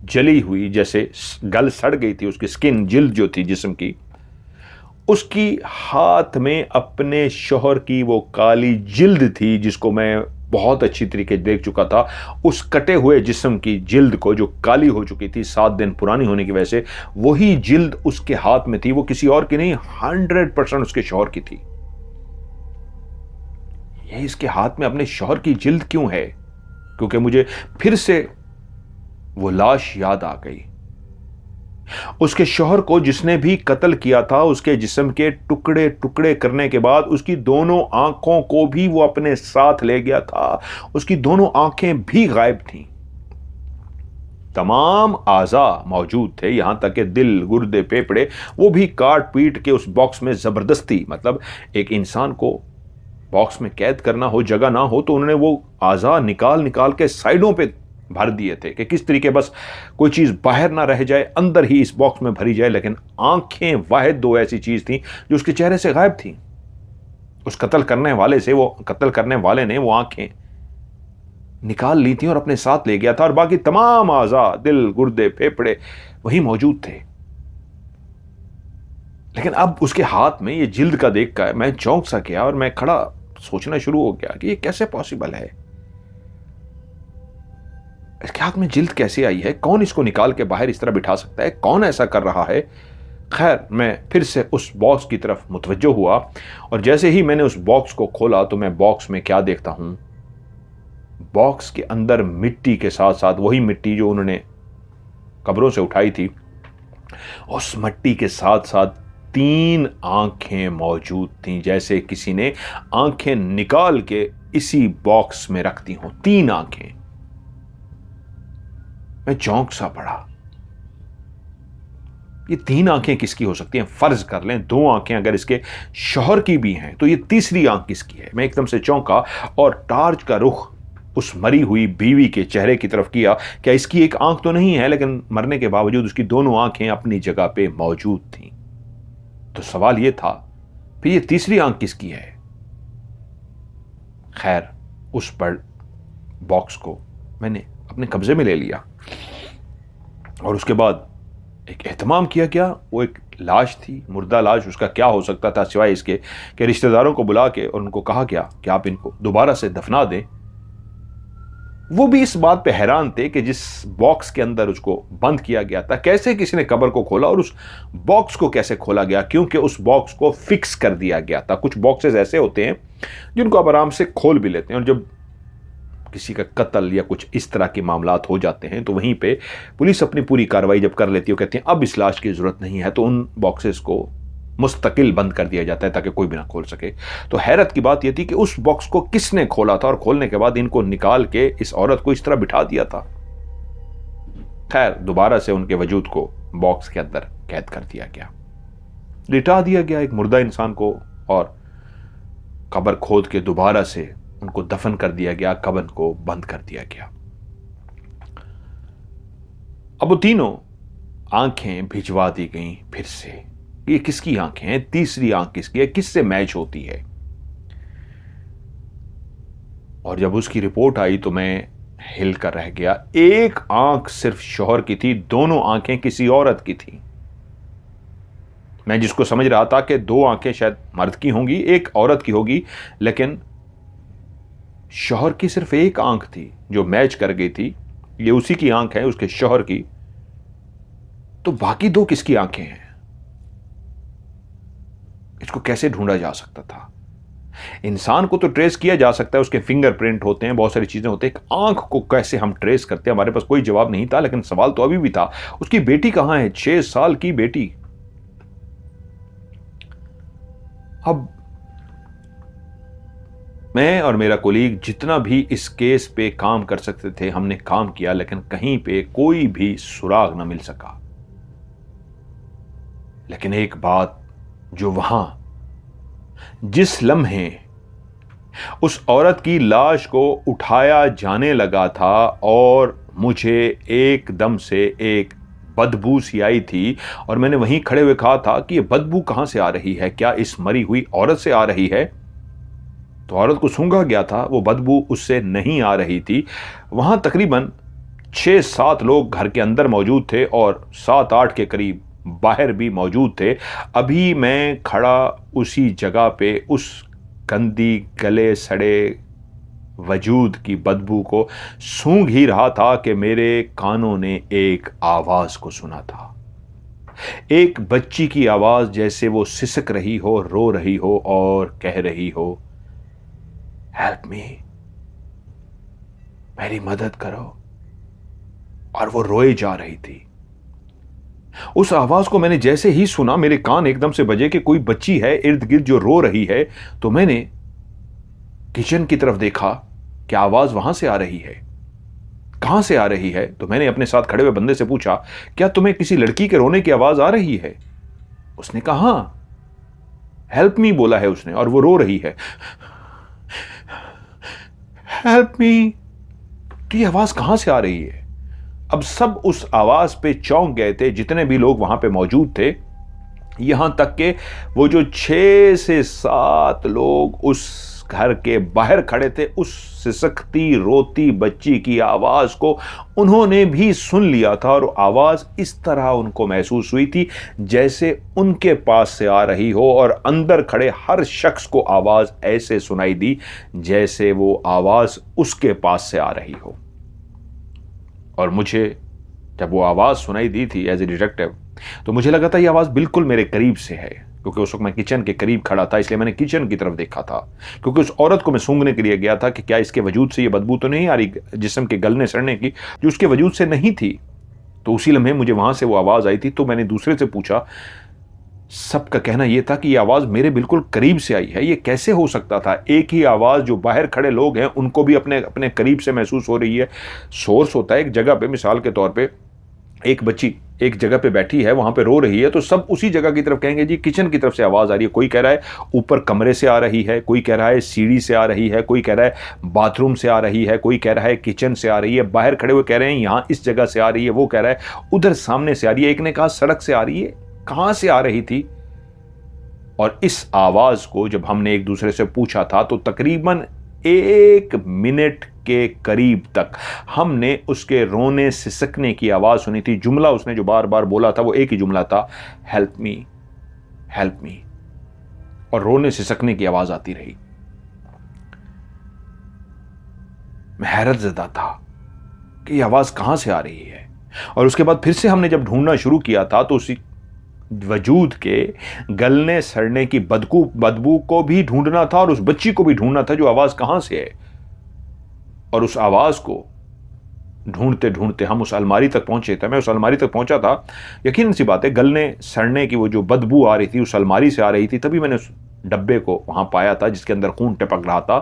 Speaker 1: जली हुई, जैसे गल सड़ गई थी उसकी स्किन, जिल्द जो थी जिस्म की, उसकी हाथ में अपने शौहर की वो काली जिल्द थी जिसको मैं बहुत अच्छी तरीके देख चुका था। उस कटे हुए जिस्म की जिल्द को जो काली हो चुकी थी 7 दिन पुरानी होने की वजह से, वही जिल्द उसके हाथ में थी। वो किसी और की नहीं, 100% उसके शौहर की थी। ये इसके हाथ में अपने शौहर की जिल्द क्यों है? क्योंकि मुझे फिर से वो लाश याद आ गई। उसके शौहर को जिसने भी कत्ल किया था, उसके जिस्म के टुकड़े टुकड़े करने के बाद उसकी दोनों आंखों को भी वो अपने साथ ले गया था। उसकी दोनों आंखें भी गायब थीं। तमाम आज़ा मौजूद थे, यहां तक कि दिल, गुर्दे, फेफड़े, वो भी काट पीट के उस बॉक्स में जबरदस्ती, मतलब एक इंसान को बॉक्स में कैद करना हो, जगह ना हो, तो उन्होंने वो आज़ा निकाल निकाल के साइडों पे भर दिए थे कि किस तरीके बस कोई चीज बाहर ना रह जाए, अंदर ही इस बॉक्स में भरी जाए। लेकिन आंखें वाहिद दो ऐसी चीज थी जो उसके चेहरे से गायब थी। उस कत्ल करने वाले से, वो कत्ल करने वाले ने वो आंखें निकाल ली थी और अपने साथ ले गया था, और बाकी तमाम आज़ा, दिल, गुर्दे, फेफड़े वही मौजूद थे। लेकिन अब उसके हाथ में ये जिल्द का देख कर मैं चौंक सा गया और मैं खड़ा सोचना शुरू हो गया कि ये कैसे पॉसिबल है, इसके हाथ में जिल्द कैसे आई है, कौन इसको निकाल के बाहर इस तरह बिठा सकता है, कौन ऐसा कर रहा है। खैर, मैं फिर से उस बॉक्स की तरफ मुतवज्जो हुआ और जैसे ही मैंने उस बॉक्स को खोला तो मैं बॉक्स में क्या देखता हूं, बॉक्स के अंदर मिट्टी के साथ साथ वही मिट्टी जो उन्होंने कब्रों से उठाई थी, उस मिट्टी के साथ साथ 3 आंखें मौजूद थीं, जैसे किसी ने आंखें निकाल के इसी बॉक्स में रख दी हों। 3 आंखें। मैं चौंक सा पड़ा। ये 3 आंखें किसकी हो सकती हैं? फर्ज कर लें 2 आंखें अगर इसके शौहर की भी हैं तो ये तीसरी आंख किसकी है? मैं एकदम से चौंका और टार्च का रुख उस मरी हुई बीवी के चेहरे की तरफ किया। क्या इसकी एक आंख तो नहीं है, लेकिन मरने के बावजूद उसकी दोनों आंखें अपनी जगह पे मौजूद थीं। तो सवाल यह था, फिर ये तीसरी आंख किसकी है? खैर, उस पर बॉक्स को मैंने अपने कब्जे में ले लिया और उसके बाद एक एहतमाम किया गया। वो एक लाश थी, मुर्दा लाश। उसका क्या हो सकता था सिवाय इसके कि रिश्तेदारों को बुला के और उनको कहा गया कि आप इनको दोबारा से दफना दें। वो भी इस बात पे हैरान थे कि जिस बॉक्स के अंदर उसको बंद किया गया था, कैसे किसी ने कब्र को खोला और उस बॉक्स को कैसे खोला गया, क्योंकि उस बॉक्स को फिक्स कर दिया गया था। कुछ बॉक्सेस ऐसे होते हैं जिनको आप आराम से खोल भी लेते हैं, और जब किसी का कत्ल या कुछ इस तरह के मामलात हो जाते हैं तो वहीं पे पुलिस अपनी पूरी कार्रवाई जब कर लेती है, कहती है अब इस लाश की जरूरत नहीं है, तो उन बॉक्सेस को मुस्तकिल बंद कर दिया जाता है ताकि कोई भी ना खोल सके। तो हैरत की बात यह थी कि उस बॉक्स को किसने खोला था और खोलने के बाद इनको निकाल के इस औरत को इस तरह बिठा दिया था। खैर, दोबारा से उनके वजूद को बॉक्स के अंदर कैद कर दिया गया, लिटा दिया गया एक मुर्दा इंसान को, और कब्र खोद के दोबारा से उनको दफन कर दिया गया, कब्र को बंद कर दिया गया। अब वो तीनों आंखें भिजवा दी गई फिर से। ये किसकी आंखें हैं? तीसरी आंख किसकी है? किससे मैच होती है? और जब उसकी रिपोर्ट आई तो मैं हिल कर रह गया। एक आंख सिर्फ शौहर की थी, दोनों आंखें किसी औरत की थी। मैं जिसको समझ रहा था कि 2 आंखें शायद मर्द की होंगी, एक औरत की होगी, लेकिन शौहर की सिर्फ एक आंख थी जो मैच कर गई थी। ये उसी की आंख है, उसके शौहर की, तो बाकी दो किसकी आंखें हैं? इसको कैसे ढूंढा जा सकता था? इंसान को तो ट्रेस किया जा सकता है, उसके फिंगरप्रिंट होते हैं, बहुत सारी चीजें होती हैं। एक आंख को कैसे हम ट्रेस करते हैं? हमारे पास कोई जवाब नहीं था, लेकिन सवाल तो अभी भी था, उसकी बेटी कहां है? 6 साल की बेटी। अब मैं और मेरा कोलीग जितना भी इस केस पे काम कर सकते थे हमने काम किया, लेकिन कहीं पे कोई भी सुराग ना मिल सका। लेकिन एक बात जो वहां जिस लम्हे उस औरत की लाश को उठाया जाने लगा था और मुझे एकदम से एक बदबू सी आई थी, और मैंने वहीं खड़े हुए कहा था कि ये बदबू कहां से आ रही है? क्या इस मरी हुई औरत से आ रही है? तो औरत को सूंघा गया था, वो बदबू उससे नहीं आ रही थी। वहां तकरीबन 6-7 लोग घर के अंदर मौजूद थे और 7-8 के करीब बाहर भी मौजूद थे। अभी मैं खड़ा उसी जगह पे उस गंदी गले सड़े वजूद की बदबू को सूंघ ही रहा था कि मेरे कानों ने एक आवाज को सुना था। एक बच्ची की आवाज, जैसे वो सिसक रही हो, रो रही हो और कह रही हो, हेल्प मी, मेरी मदद करो। और वो रोए जा रही थी। उस आवाज को मैंने जैसे ही सुना, मेरे कान एकदम से बजे कि कोई बच्ची है इर्द गिर्द जो रो रही है। तो मैंने किचन की तरफ देखा कि आवाज वहां से आ रही है। कहां से आ रही है? तो मैंने अपने साथ खड़े हुए बंदे से पूछा, क्या तुम्हें किसी लड़की के रोने की आवाज आ रही है? उसने कहा हां, हेल्प मी बोला है उसने, और वो रो रही है, हेल्प मी। तो ये आवाज कहां से आ रही है? अब सब उस आवाज पे चौंक गए थे, जितने भी लोग वहां पे मौजूद थे। यहां तक के वो जो 6 से 7 लोग उस घर के बाहर खड़े थे, उस सिसकती रोती बच्ची की आवाज को उन्होंने भी सुन लिया था। और आवाज इस तरह उनको महसूस हुई थी जैसे उनके पास से आ रही हो, और अंदर खड़े हर शख्स को आवाज ऐसे सुनाई दी जैसे वो आवाज उसके पास से आ रही हो। और मुझे जब वो आवाज सुनाई दी थी एज ए डिटेक्टिव, तो मुझे लगा था ये आवाज बिल्कुल मेरे करीब से है, क्योंकि उस वक्त मैं किचन के करीब खड़ा था, इसलिए मैंने किचन की तरफ देखा था। क्योंकि उस औरत को मैं सूंघने के लिए गया था कि क्या इसके वजूद से ये बदबू तो नहीं आ रही जिस्म के गलने सड़ने की, जो उसके वजूद से नहीं थी। तो उसी लम्हे मुझे वहां से वो आवाज आई थी। तो मैंने दूसरे से पूछा, सबका कहना यह था कि यह आवाज मेरे बिल्कुल करीब से आई है, ये कैसे हो सकता था? एक ही आवाज जो बाहर खड़े लोग हैं उनको भी अपने अपने करीब से महसूस हो रही है। सोर्स होता है एक जगह पे, मिसाल के तौर पे एक बच्ची एक जगह पे बैठी है, वहां पे रो रही है, तो सब उसी जगह की तरफ कहेंगे जी किचन की तरफ से आवाज आ रही है। कोई कह रहा है ऊपर कमरे से आ रही है, कोई कह रहा है सीढ़ी से आ रही है, कोई कह रहा है बाथरूम से आ रही है, कोई कह रहा है किचन से आ रही है, बाहर खड़े हुए कह रहे हैं यहां इस जगह से आ रही है, वो कह रहा है उधर सामने से आ रही है, एक ने कहा सड़क से आ रही है। कहां से आ रही थी? और इस आवाज को जब हमने एक दूसरे से पूछा था, तो तकरीबन 1 मिनट के करीब तक हमने उसके रोने सिसकने की आवाज सुनी थी। जुमला उसने जो बार बार बोला था वो एक ही जुमला था, हेल्प मी, हेल्प मी, और रोने सिसकने की आवाज आती रही। मैं हैरत ज़दा था कि यह आवाज कहां से आ रही है। और उसके बाद फिर से हमने जब ढूंढना शुरू किया था, तो उसी वजूद के गलने सड़ने की बदबू को भी ढूंढना था और उस बच्ची को भी ढूंढना था जो आवाज कहां से है। और उस आवाज को ढूंढते ढूंढते हम उस अलमारी तक पहुंचे थे। मैं उस अलमारी तक पहुंचा था, यकीन सी बात है गलने सड़ने की वो जो बदबू आ रही थी उस अलमारी से आ रही थी। तभी मैंने उस डब्बे को वहां पाया था जिसके अंदर खून टपक रहा था,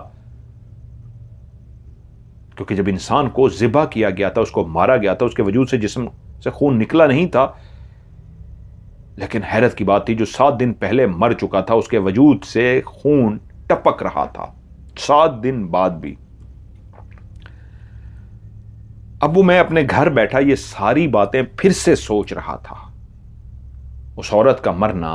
Speaker 1: क्योंकि जब इंसान को ज़िबा किया गया था, उसको मारा गया था, उसके वजूद से जिस्म से खून निकला नहीं था। लेकिन हैरत की बात थी, जो 7 दिन पहले मर चुका था उसके वजूद से खून टपक रहा था 7 दिन बाद भी। अब वो मैं अपने घर बैठा ये सारी बातें फिर से सोच रहा था। उस औरत का मरना,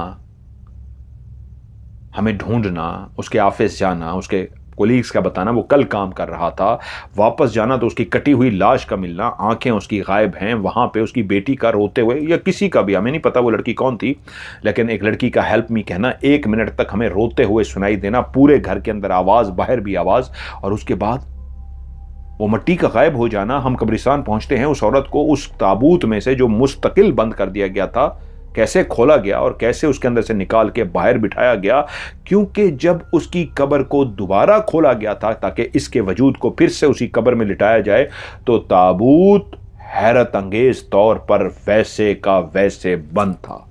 Speaker 1: हमें ढूंढना, उसके ऑफिस जाना, उसके कोलीग्स का बताना वो कल काम कर रहा था, वापस जाना तो उसकी कटी हुई लाश का मिलना, आंखें उसकी गायब हैं, वहां पे उसकी बेटी का रोते हुए, या किसी का भी, हमें नहीं पता वो लड़की कौन थी, लेकिन एक लड़की का हेल्प मी कहना, 1 मिनट तक हमें रोते हुए सुनाई देना, पूरे घर के अंदर आवाज, बाहर भी आवाज। और उसके बाद वो मट्टी का गायब हो जाना, हम कब्रिस्तान पहुंचते हैं, उस औरत को उस ताबूत में से जो मुस्तकिल बंद कर दिया गया था कैसे खोला गया और कैसे उसके अंदर से निकाल के बाहर बिठाया गया, क्योंकि जब उसकी कब्र को दोबारा खोला गया था ताकि इसके वजूद को फिर से उसी कब्र में लिटाया जाए, तो ताबूत हैरत अंगेज तौर पर वैसे का वैसे बंद था,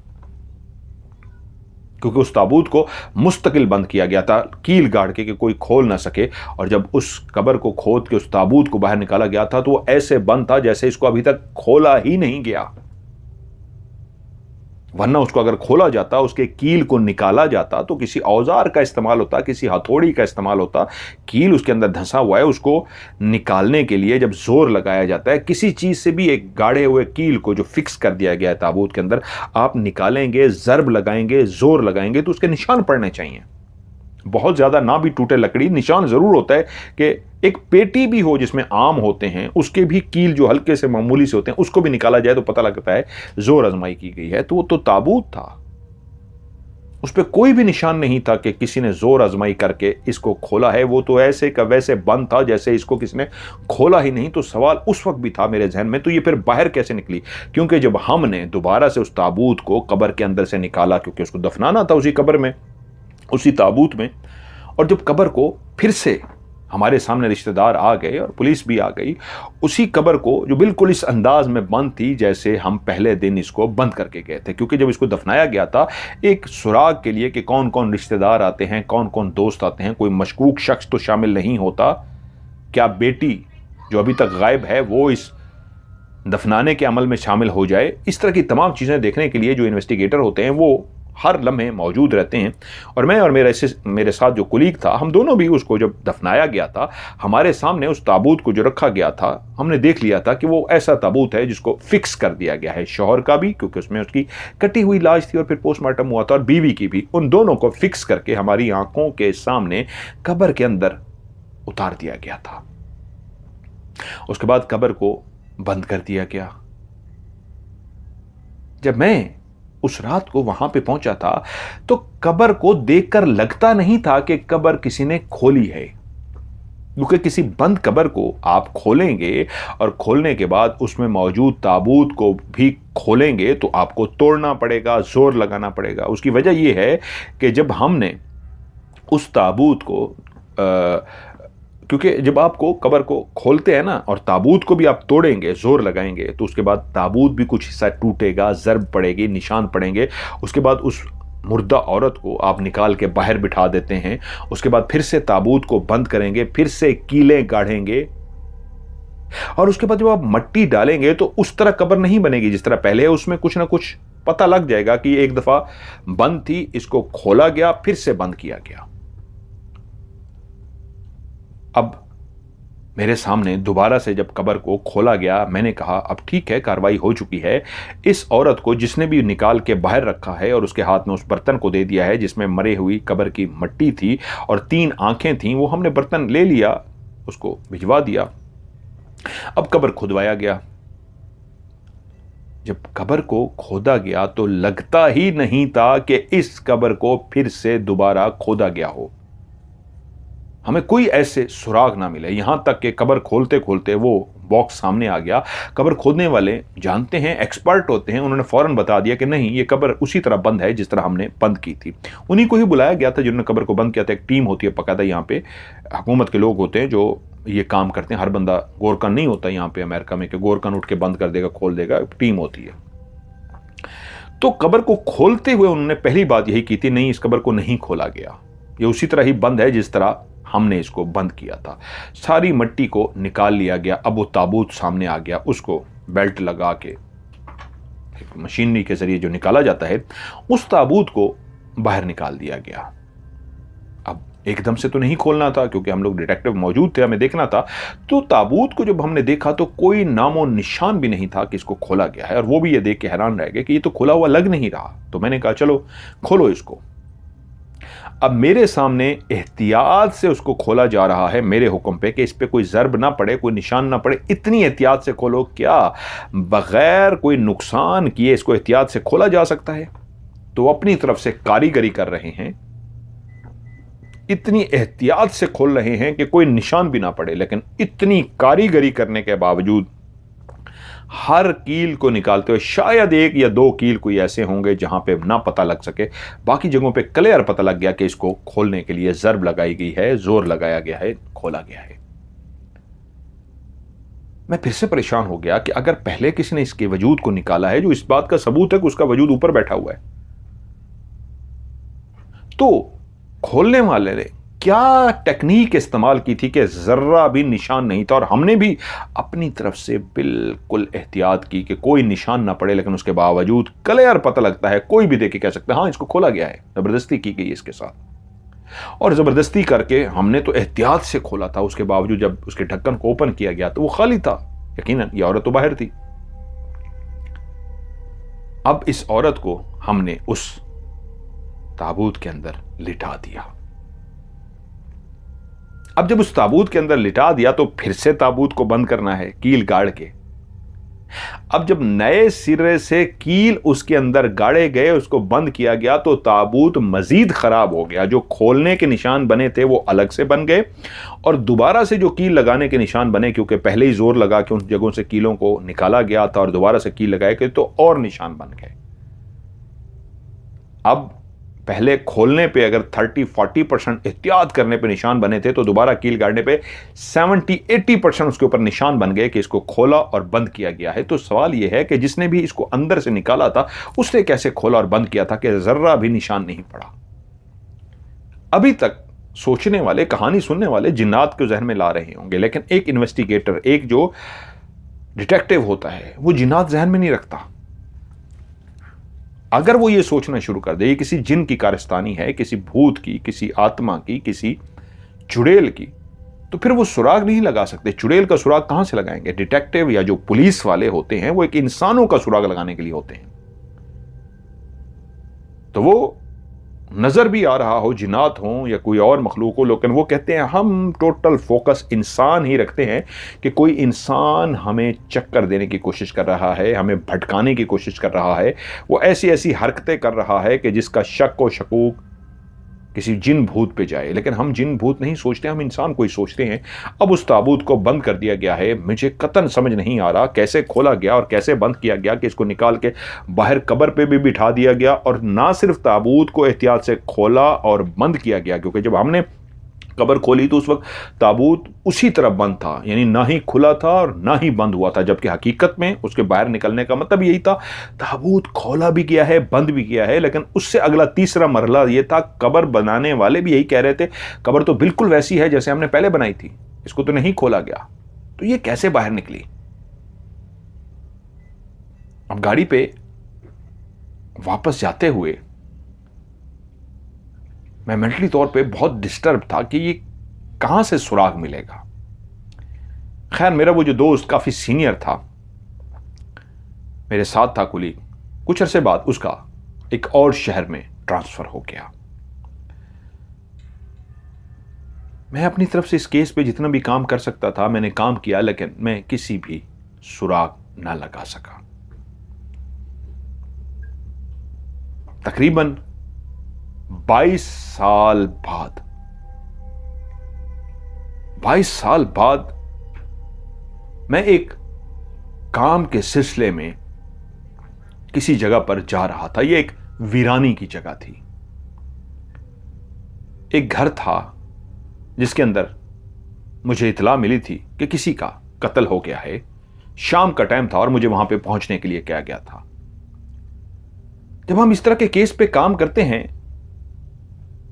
Speaker 1: क्योंकि उस ताबूत को मुस्तकिल बंद किया गया था कील गाड़ के कि कोई खोल ना सके। और जब उस कब्र को खोद के उस ताबूत को बाहर निकाला गया था तो वो ऐसे बंद था जैसे इसको अभी तक खोला ही नहीं गया, वरना उसको अगर खोला जाता, उसके कील को निकाला जाता तो किसी औजार का इस्तेमाल होता, किसी हथौड़ी का इस्तेमाल होता। कील उसके अंदर धंसा हुआ है, उसको निकालने के लिए जब जोर लगाया जाता है किसी चीज से भी, एक गाढ़े हुए कील को जो फिक्स कर दिया गया है ताबूत के अंदर, आप निकालेंगे, जर्ब लगाएंगे, जोर लगाएंगे तो उसके निशान पड़ने चाहिए। बहुत ज्यादा ना भी टूटे लकड़ी, निशान जरूर होता है कि एक पेटी भी हो जिसमें आम होते हैं, उसके भी कील जो हल्के से मामूली से होते हैं उसको भी निकाला जाए तो पता लगता है जोर आजमाई की गई है। तो वो तो ताबूत था, उस पर कोई भी निशान नहीं था कि किसी ने जोर आजमाई करके इसको खोला है। वो तो ऐसे का वैसे बंद था जैसे इसको किसी ने खोला ही नहीं। तो सवाल उस वक्त भी था मेरे जहन में, तो ये फिर बाहर कैसे निकली? क्योंकि जब हमने दोबारा से उस ताबूत को कब्र के अंदर से निकाला, क्योंकि उसको दफनाना था उसी कब्र में, उसी ताबूत में, और जब कब्र को फिर से हमारे सामने रिश्तेदार आ गए और पुलिस भी आ गई, उसी कब्र को जो बिल्कुल इस अंदाज में बंद थी जैसे हम पहले दिन इसको बंद करके गए थे, क्योंकि जब इसको दफनाया गया था एक सुराग के लिए कि कौन कौन रिश्तेदार आते हैं, कौन कौन दोस्त आते हैं, कोई मशकूक शख्स तो शामिल नहीं होता, क्या बेटी जो अभी तक गायब है वो इस दफनाने के अमल में शामिल हो जाए, इस तरह की तमाम चीज़ें देखने के लिए जो इन्वेस्टिगेटर होते हैं वो हर लम्हे मौजूद रहते हैं। और मैं और मेरे साथ जो कुलीग था, हम दोनों भी उसको जब दफनाया गया था, हमारे सामने उस ताबूत को जो रखा गया था, हमने देख लिया था कि वो ऐसा ताबूत है जिसको फिक्स कर दिया गया है। शौहर का भी, क्योंकि उसमें उसकी कटी हुई लाश थी और फिर पोस्टमार्टम हुआ था, और बीवी की भी, उन दोनों को फिक्स करके हमारी आंखों के सामने कब्र के अंदर उतार दिया गया था। उसके बाद कब्र को बंद कर दिया गया। जब मैं उस रात को वहां पे पहुंचा था तो कब्र को देखकर लगता नहीं था कि कब्र किसी ने खोली है, क्योंकि किसी बंद कब्र को आप खोलेंगे और खोलने के बाद उसमें मौजूद ताबूत को भी खोलेंगे तो आपको तोड़ना पड़ेगा, जोर लगाना पड़ेगा। उसकी वजह यह है कि जब हमने उस ताबूत को क्योंकि जब आपको कब्र को खोलते हैं ना और ताबूत को भी आप तोड़ेंगे, जोर लगाएंगे, तो उसके बाद ताबूत भी कुछ हिस्सा टूटेगा, जर्ब पड़ेगी, निशान पड़ेंगे। उसके बाद उस मुर्दा औरत को आप निकाल के बाहर बिठा देते हैं। उसके बाद फिर से ताबूत को बंद करेंगे, फिर से कीलें गाढ़ेंगे, और उसके बाद जब आप मट्टी डालेंगे तो उस तरह कब्र नहीं बनेगी जिस तरह पहले है। उसमें कुछ ना कुछ पता लग जाएगा कि एक दफा बंद थी, इसको खोला गया, फिर से बंद किया गया। अब मेरे सामने दोबारा से जब कब्र को खोला गया, मैंने कहा अब ठीक है, कार्रवाई हो चुकी है। इस औरत को जिसने भी निकाल के बाहर रखा है और उसके हाथ में उस बर्तन को दे दिया है जिसमें मरे हुई कब्र की मट्टी थी और 3 आंखें थीं, वो हमने बर्तन ले लिया, उसको भिजवा दिया। अब कब्र खुदवाया गया। जब कब्र को खोदा गया तो लगता ही नहीं था कि इस कब्र को फिर से दोबारा खोदा गया हो। हमें कोई ऐसे सुराग ना मिले, यहां तक कि कब्र खोलते खोलते वो बॉक्स सामने आ गया। कब्र खोदने वाले जानते हैं, एक्सपर्ट होते हैं, उन्होंने फौरन बता दिया कि नहीं, ये कब्र उसी तरह बंद है जिस तरह हमने बंद की थी। उन्हीं को ही बुलाया गया था जिन्होंने कब्र को बंद किया था। एक टीम होती है पकायदा, यहाँ पे हुकूमत के लोग होते हैं जो ये काम करते हैं। हर बंदा गोरकन नहीं होता यहाँ पे अमेरिका में कि गोरकन उठ के बंद कर देगा, खोल देगा। टीम होती है। तो कब्र को खोलते हुए उन्होंने पहली बात यही की थी, नहीं, इस कब्र को नहीं खोला गया, ये उसी तरह ही बंद है जिस तरह हमने इसको बंद किया था। सारी मट्टी को निकाल लिया गया। अब वो ताबूत सामने आ गया, उसको बेल्ट लगा के मशीनरी के जरिए जो निकाला जाता है, उस ताबूत को बाहर निकाल दिया गया। अब एकदम से तो नहीं खोलना था क्योंकि हम लोग डिटेक्टिव मौजूद थे, हमें देखना था। तो ताबूत को जब हमने देखा तो कोई नामो निशान भी नहीं था कि इसको खोला गया है, और वो भी ये देख के हैरान रह गए कि ये तो खुला हुआ लग नहीं रहा। तो मैंने कहा चलो खोलो इसको। अब मेरे सामने एहतियात से उसको खोला जा रहा है मेरे हुक्म पे कि इस पे कोई जर्ब ना पड़े, कोई निशान ना पड़े। इतनी एहतियात से खोलो, क्या बगैर कोई नुकसान किए इसको एहतियात से खोला जा सकता है? तो अपनी तरफ से कारीगरी कर रहे हैं। इतनी एहतियात से खोल रहे हैं कि कोई निशान भी ना पड़े, लेकिन इतनी कारीगरी करने के बावजूद हर कील को निकालते हुए शायद एक या दो कील कोई ऐसे होंगे जहां पे ना पता लग सके, बाकी जगहों पे क्लियर पता लग गया कि इसको खोलने के लिए जर्ब लगाई गई है, जोर लगाया गया है, खोला गया है। मैं फिर से परेशान हो गया कि अगर पहले किसी ने इसके वजूद को निकाला है, जो इस बात का सबूत है कि उसका वजूद ऊपर बैठा हुआ है, तो खोलने वाले ने क्या टेक्निक इस्तेमाल की थी कि जर्रा भी निशान नहीं था। और हमने भी अपनी तरफ से बिल्कुल एहतियात की कि कोई निशान ना पड़े, लेकिन उसके बावजूद क्लियर पता लगता है, कोई भी देख के कह सकता है हाँ इसको खोला गया है, जबरदस्ती की गई इसके साथ। और जबरदस्ती करके हमने तो एहतियात से खोला था, उसके बावजूद जब उसके ढक्कन को ओपन किया गया तो वो खाली था। यकीनन ये औरत तो बाहर थी। अब इस औरत को हमने उस ताबूत के अंदर लिटा दिया। अब जब उस ताबूत के अंदर लिटा दिया तो फिर से ताबूत को बंद करना है कील गाड़ के। अब जब नए सिरे से कील उसके अंदर गाड़े गए, उसको बंद किया गया, तो ताबूत मजीद खराब हो गया। जो खोलने के निशान बने थे वो अलग से बन गए, और दोबारा से जो कील लगाने के निशान बने, क्योंकि पहले ही जोर लगा के उन जगहों से कीलों को निकाला गया था और दोबारा से कील लगाए गए, तो और निशान बन गए। अब पहले खोलने पे अगर 30-40% एहतियात करने पे निशान बने थे, तो दोबारा कील गाड़ने पे 70-80% उसके ऊपर निशान बन गए कि इसको खोला और बंद किया गया है। तो सवाल यह है कि जिसने भी इसको अंदर से निकाला था उसने कैसे खोला और बंद किया था कि जर्रा भी निशान नहीं पड़ा। अभी तक सोचने वाले, कहानी सुनने वाले जिन्नात को जहन में ला रहे होंगे, लेकिन एक इन्वेस्टिगेटर, एक जो डिटेक्टिव होता है, वो जिन्नात जहन में नहीं रखता। अगर वो ये सोचना शुरू कर दे ये किसी जिन की कारस्तानी है, किसी भूत की, किसी आत्मा की, किसी चुड़ैल की, तो फिर वो सुराग नहीं लगा सकते। चुड़ैल का सुराग कहां से लगाएंगे? डिटेक्टिव या जो पुलिस वाले होते हैं वो एक इंसानों का सुराग लगाने के लिए होते हैं। तो वो नजर भी आ रहा हो, जिन्नात हो या कोई और मखलूक हो, लेकिन वो कहते हैं हम टोटल फोकस इंसान ही रखते हैं कि कोई इंसान हमें चक्कर देने की कोशिश कर रहा है, हमें भटकाने की कोशिश कर रहा है, वो ऐसी ऐसी हरकतें कर रहा है कि जिसका शक व शकूक किसी जिन भूत पे जाए। लेकिन हम जिन भूत नहीं सोचते, हम इंसान को ही सोचते हैं। अब उस ताबूत को बंद कर दिया गया है। मुझे कतन समझ नहीं आ रहा कैसे खोला गया और कैसे बंद किया गया कि इसको निकाल के बाहर कब्र पे भी बिठा दिया गया। और ना सिर्फ ताबूत को एहतियात से खोला और बंद किया गया, क्योंकि जब हमने कब्र खोली तो उस वक्त ताबूत उसी तरफ बंद था, यानी ना ही खुला था और ना ही बंद हुआ था, जबकि हकीकत में उसके बाहर निकलने का मतलब यही था। ताबूत खोला भी गया है, बंद भी किया है, लेकिन उससे अगला तीसरा मरहला यह था, कब्र बनाने वाले भी यही कह रहे थे कब्र तो बिल्कुल वैसी है जैसे हमने पहले बनाई थी, इसको तो नहीं खोला गया। तो ये कैसे बाहर निकली? अब गाड़ी पे वापस जाते हुए मैं मेंटली तौर पे बहुत डिस्टर्ब था कि ये कहां से सुराग मिलेगा। खैर, मेरा वो जो दोस्त काफी सीनियर था, मेरे साथ था कुलीग, कुछ अरसे बाद उसका एक और शहर में ट्रांसफर हो गया। मैं अपनी तरफ से इस केस पे जितना भी काम कर सकता था मैंने काम किया, लेकिन मैं किसी भी सुराग ना लगा सका। तकरीबन 22 साल बाद मैं एक काम के सिलसिले में किसी जगह पर जा रहा था। यह एक वीरानी की जगह थी। एक घर था जिसके अंदर मुझे इतला मिली थी कि किसी का कत्ल हो गया है। शाम का टाइम था और मुझे वहां पे पहुंचने के लिए कहा गया था। जब हम इस तरह के केस पे काम करते हैं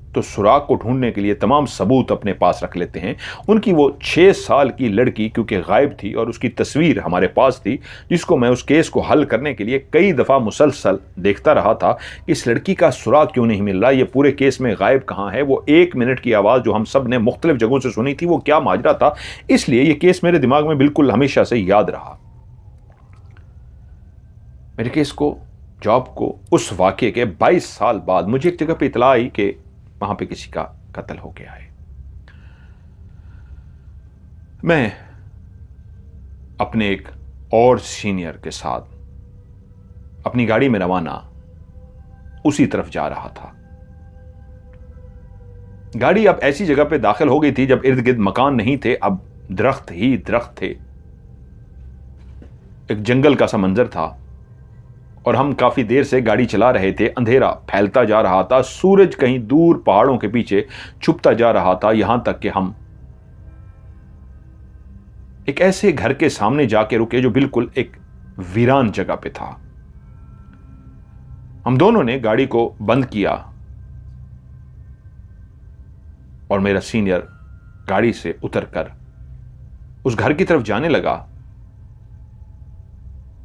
Speaker 1: तो सुराग को ढूंढने के लिए तमाम सबूत अपने पास रख लेते हैं। उनकी वो 6 साल की लड़की क्योंकि गायब थी और उसकी तस्वीर हमारे पास थी, जिसको मैं उस केस को हल करने के लिए कई दफ़ा मुसलसल देखता रहा था कि इस लड़की का सुराग क्यों नहीं मिल रहा, ये पूरे केस में गायब कहाँ है। वो 1 मिनट की आवाज़ जो हम सब ने मुख्तलिफ जगहों से सुनी थी, वो क्या माजरा था। इसलिए ये केस मेरे दिमाग में बिल्कुल हमेशा से याद रहा। मेरे केस को, जॉब को, उस वाक़े के 22 साल बाद मुझे एक जगह पे इतला आई कि वहां पे किसी का कत्ल हो गया है। मैं अपने एक और सीनियर के साथ अपनी गाड़ी में रवाना उसी तरफ जा रहा था। गाड़ी अब ऐसी जगह पे दाखिल हो गई थी जब इर्द गिर्द मकान नहीं थे, अब दरख्त ही दरख्त थे। एक जंगल का सा मंजर था और हम काफी देर से गाड़ी चला रहे थे। अंधेरा फैलता जा रहा था, सूरज कहीं दूर पहाड़ों के पीछे छुपता जा रहा था, यहां तक कि हम एक ऐसे घर के सामने जाके रुके जो बिल्कुल एक वीरान जगह पे था। हम दोनों ने गाड़ी को बंद किया और मेरा सीनियर गाड़ी से उतरकर उस घर की तरफ जाने लगा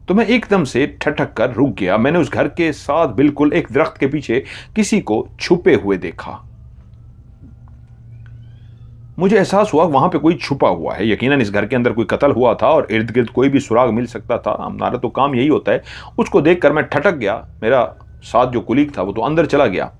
Speaker 1: तो मैं एकदम से ठठक कर रुक गया। मैंने उस घर के साथ बिल्कुल एक दरख्त के पीछे किसी को छुपे हुए देखा। मुझे एहसास हुआ वहां पे कोई छुपा हुआ है। यकीनन इस घर के अंदर कोई कत्ल हुआ था और इर्द गिर्द कोई भी सुराग मिल सकता था। हमारा तो काम यही होता है। उसको देखकर मैं ठटक गया। मेरा साथ जो कुलीग था वो तो अंदर चला गया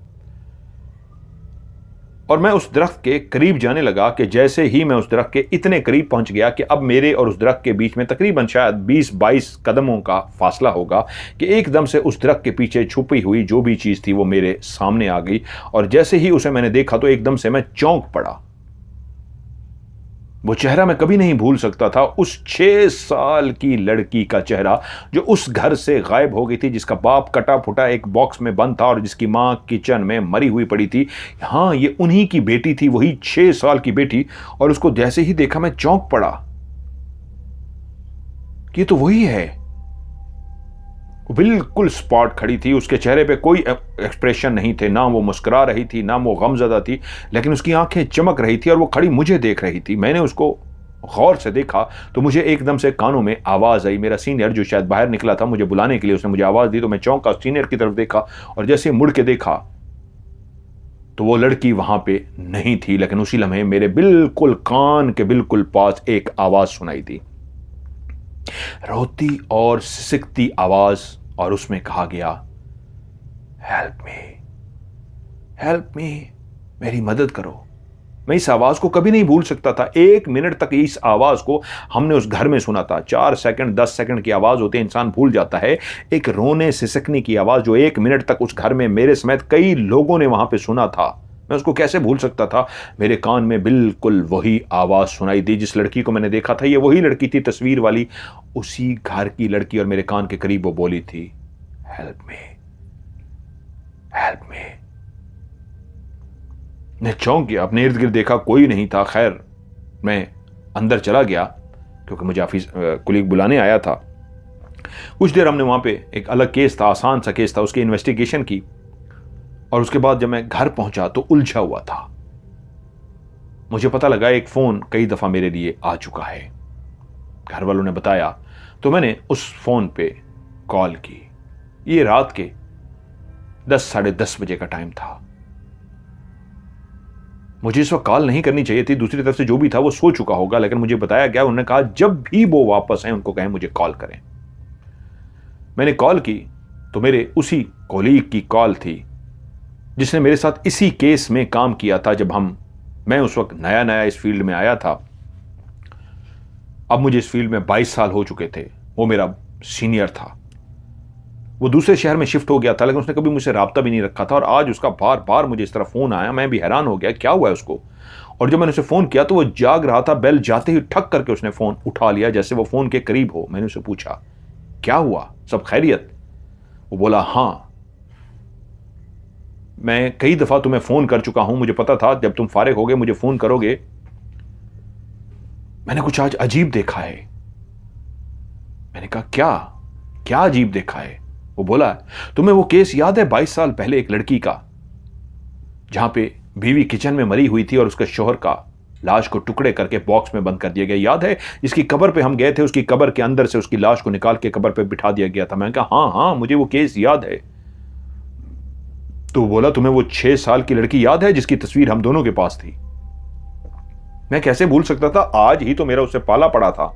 Speaker 1: और मैं उस दरख्त के करीब जाने लगा कि जैसे ही मैं उस दरख्त के इतने करीब पहुंच गया कि अब मेरे और उस दरख्त के बीच में तकरीबन शायद 20-22 कदमों का फासला होगा कि एकदम से उस दरख्त के पीछे छुपी हुई जो भी चीज थी वो मेरे सामने आ गई। और जैसे ही उसे मैंने देखा तो एकदम से मैं चौंक पड़ा। वो चेहरा मैं कभी नहीं भूल सकता था, उस 6 साल की लड़की का चेहरा जो उस घर से गायब हो गई थी, जिसका बाप कटा फुटा एक बॉक्स में बंद था और जिसकी मां किचन में मरी हुई पड़ी थी। हां, ये उन्हीं की बेटी थी, वही 6 साल की बेटी। और उसको जैसे ही देखा मैं चौंक पड़ा कि ये तो वही है। बिल्कुल स्पॉट खड़ी थी, उसके चेहरे पे कोई एक्सप्रेशन नहीं थे, ना वो मुस्कुरा रही थी ना वो गमज़दा थी, लेकिन उसकी आंखें चमक रही थी और वो खड़ी मुझे देख रही थी। मैंने उसको गौर से देखा तो मुझे एकदम से कानों में आवाज़ आई। मेरा सीनियर जो शायद बाहर निकला था मुझे बुलाने के लिए, उसने मुझे आवाज़ दी तो मैं चौंका, सीनियर की तरफ देखा और जैसे मुड़ के देखा तो वो लड़की वहां पे नहीं थी। लेकिन उसी लम्हे मेरे बिल्कुल कान के बिल्कुल पास एक आवाज़ सुनाई दी, रोती और सिसकती आवाज़, और उसमें कहा गया, हेल्प मी, हेल्प मी, मेरी मदद करो। मैं इस आवाज को कभी नहीं भूल सकता था। 1 मिनट तक इस आवाज को हमने उस घर में सुना था। 4 सेकंड 10 सेकंड की आवाज होती है, इंसान भूल जाता है। एक रोने सिसकने की आवाज जो 1 मिनट तक उस घर में मेरे समेत कई लोगों ने वहां पे सुना था, मैं उसको कैसे भूल सकता था। मेरे कान में बिल्कुल वही आवाज सुनाई दी जिस लड़की को मैंने देखा था। ये वही लड़की थी, तस्वीर वाली, उसी घर की लड़की। और मेरे कान के करीब वो बोली थी, हेल्प मी, हेल्प मी। मैं चौंक गया, अपने इर्द गिर्द देखा, कोई नहीं था। खैर, मैं अंदर चला गया क्योंकि मुझे ऑफिस कुलीग बुलाने आया था। कुछ देर हमने वहां पे, एक अलग केस था, आसान सा केस था, उसकी इन्वेस्टिगेशन की। और उसके बाद जब मैं घर पहुंचा तो उलझा हुआ था। मुझे पता लगा एक फोन कई दफा मेरे लिए आ चुका है, घर वालों ने बताया। तो मैंने उस फोन पे कॉल की। ये रात के 10 साढ़े 10 बजे का टाइम था। मुझे इस वक्त कॉल नहीं करनी चाहिए थी, दूसरी तरफ से जो भी था वो सो चुका होगा, लेकिन मुझे बताया गया, उन्होंने कहा जब भी वो वापस आए उनको कहें मुझे कॉल करें। मैंने कॉल की तो मेरे उसी कोलीग की कॉल थी जिसने मेरे साथ इसी केस में काम किया था जब मैं उस वक्त नया नया इस फील्ड में आया था। अब मुझे इस फील्ड में 22 साल हो चुके थे। वो मेरा सीनियर था। वो दूसरे शहर में शिफ्ट हो गया था, लेकिन उसने कभी मुझसे राब्ता भी नहीं रखा था। और आज उसका बार बार मुझे इस तरह फोन आया, मैं भी हैरान हो गया क्या हुआ है उसको। और जब मैंने उसे फोन किया तो वो जाग रहा था। बेल जाते ही ठक करके उसने फोन उठा लिया, जैसे वो फोन के करीब हो। मैंने उसे पूछा, क्या हुआ, सब खैरियत? वो बोला, हाँ, मैं कई दफा तुम्हें फोन कर चुका हूं, मुझे पता था जब तुम फारिग होगे मुझे फोन करोगे। मैंने कुछ आज अजीब देखा है। मैंने कहा, क्या क्या अजीब देखा है? वो बोला, तुम्हें वो केस याद है 22 साल पहले एक लड़की का, जहां पे बीवी किचन में मरी हुई थी और उसके शोहर का लाश को टुकड़े करके बॉक्स में बंद कर दिया गया, याद है? जिसकी कब्र पे हम गए थे, उसकी कब्र के अंदर से उसकी लाश को निकाल के कब्र पे बिठा दिया गया था। मैंने कहा, हाँ हाँ, मुझे वो केस याद है। तो बोला, तुम्हें वो 6 साल की लड़की याद है जिसकी तस्वीर हम दोनों के पास थी? मैं कैसे भूल सकता था, आज ही तो मेरा उससे पाला पड़ा था।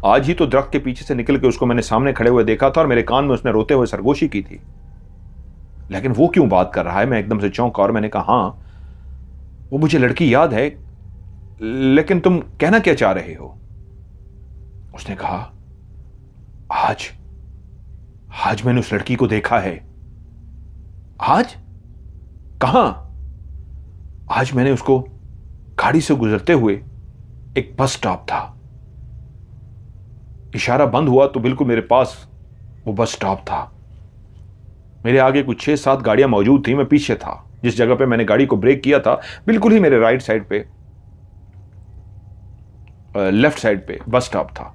Speaker 1: आज ही तो दरख्त के पीछे से निकल के उसको मैंने सामने खड़े हुए देखा था और मेरे कान में उसने रोते हुए सरगोशी की थी। लेकिन वो क्यों बात कर रहा है? मैं एकदम से चौंका और मैंने कहा, हाँ, वो मुझे लड़की याद है, लेकिन तुम कहना क्या चाह रहे हो? उसने कहा, आज आज मैंने उस लड़की को देखा है। आज? कहां? आज मैंने उसको गाड़ी से गुजरते हुए, एक बस स्टॉप था, इशारा बंद हुआ तो बिल्कुल मेरे पास वो बस स्टॉप था। मेरे आगे कुछ 6-7 गाड़ियां मौजूद थी, मैं पीछे था। जिस जगह पे मैंने गाड़ी को ब्रेक किया था, बिल्कुल ही मेरे राइट साइड पे, लेफ्ट साइड पे बस स्टॉप था।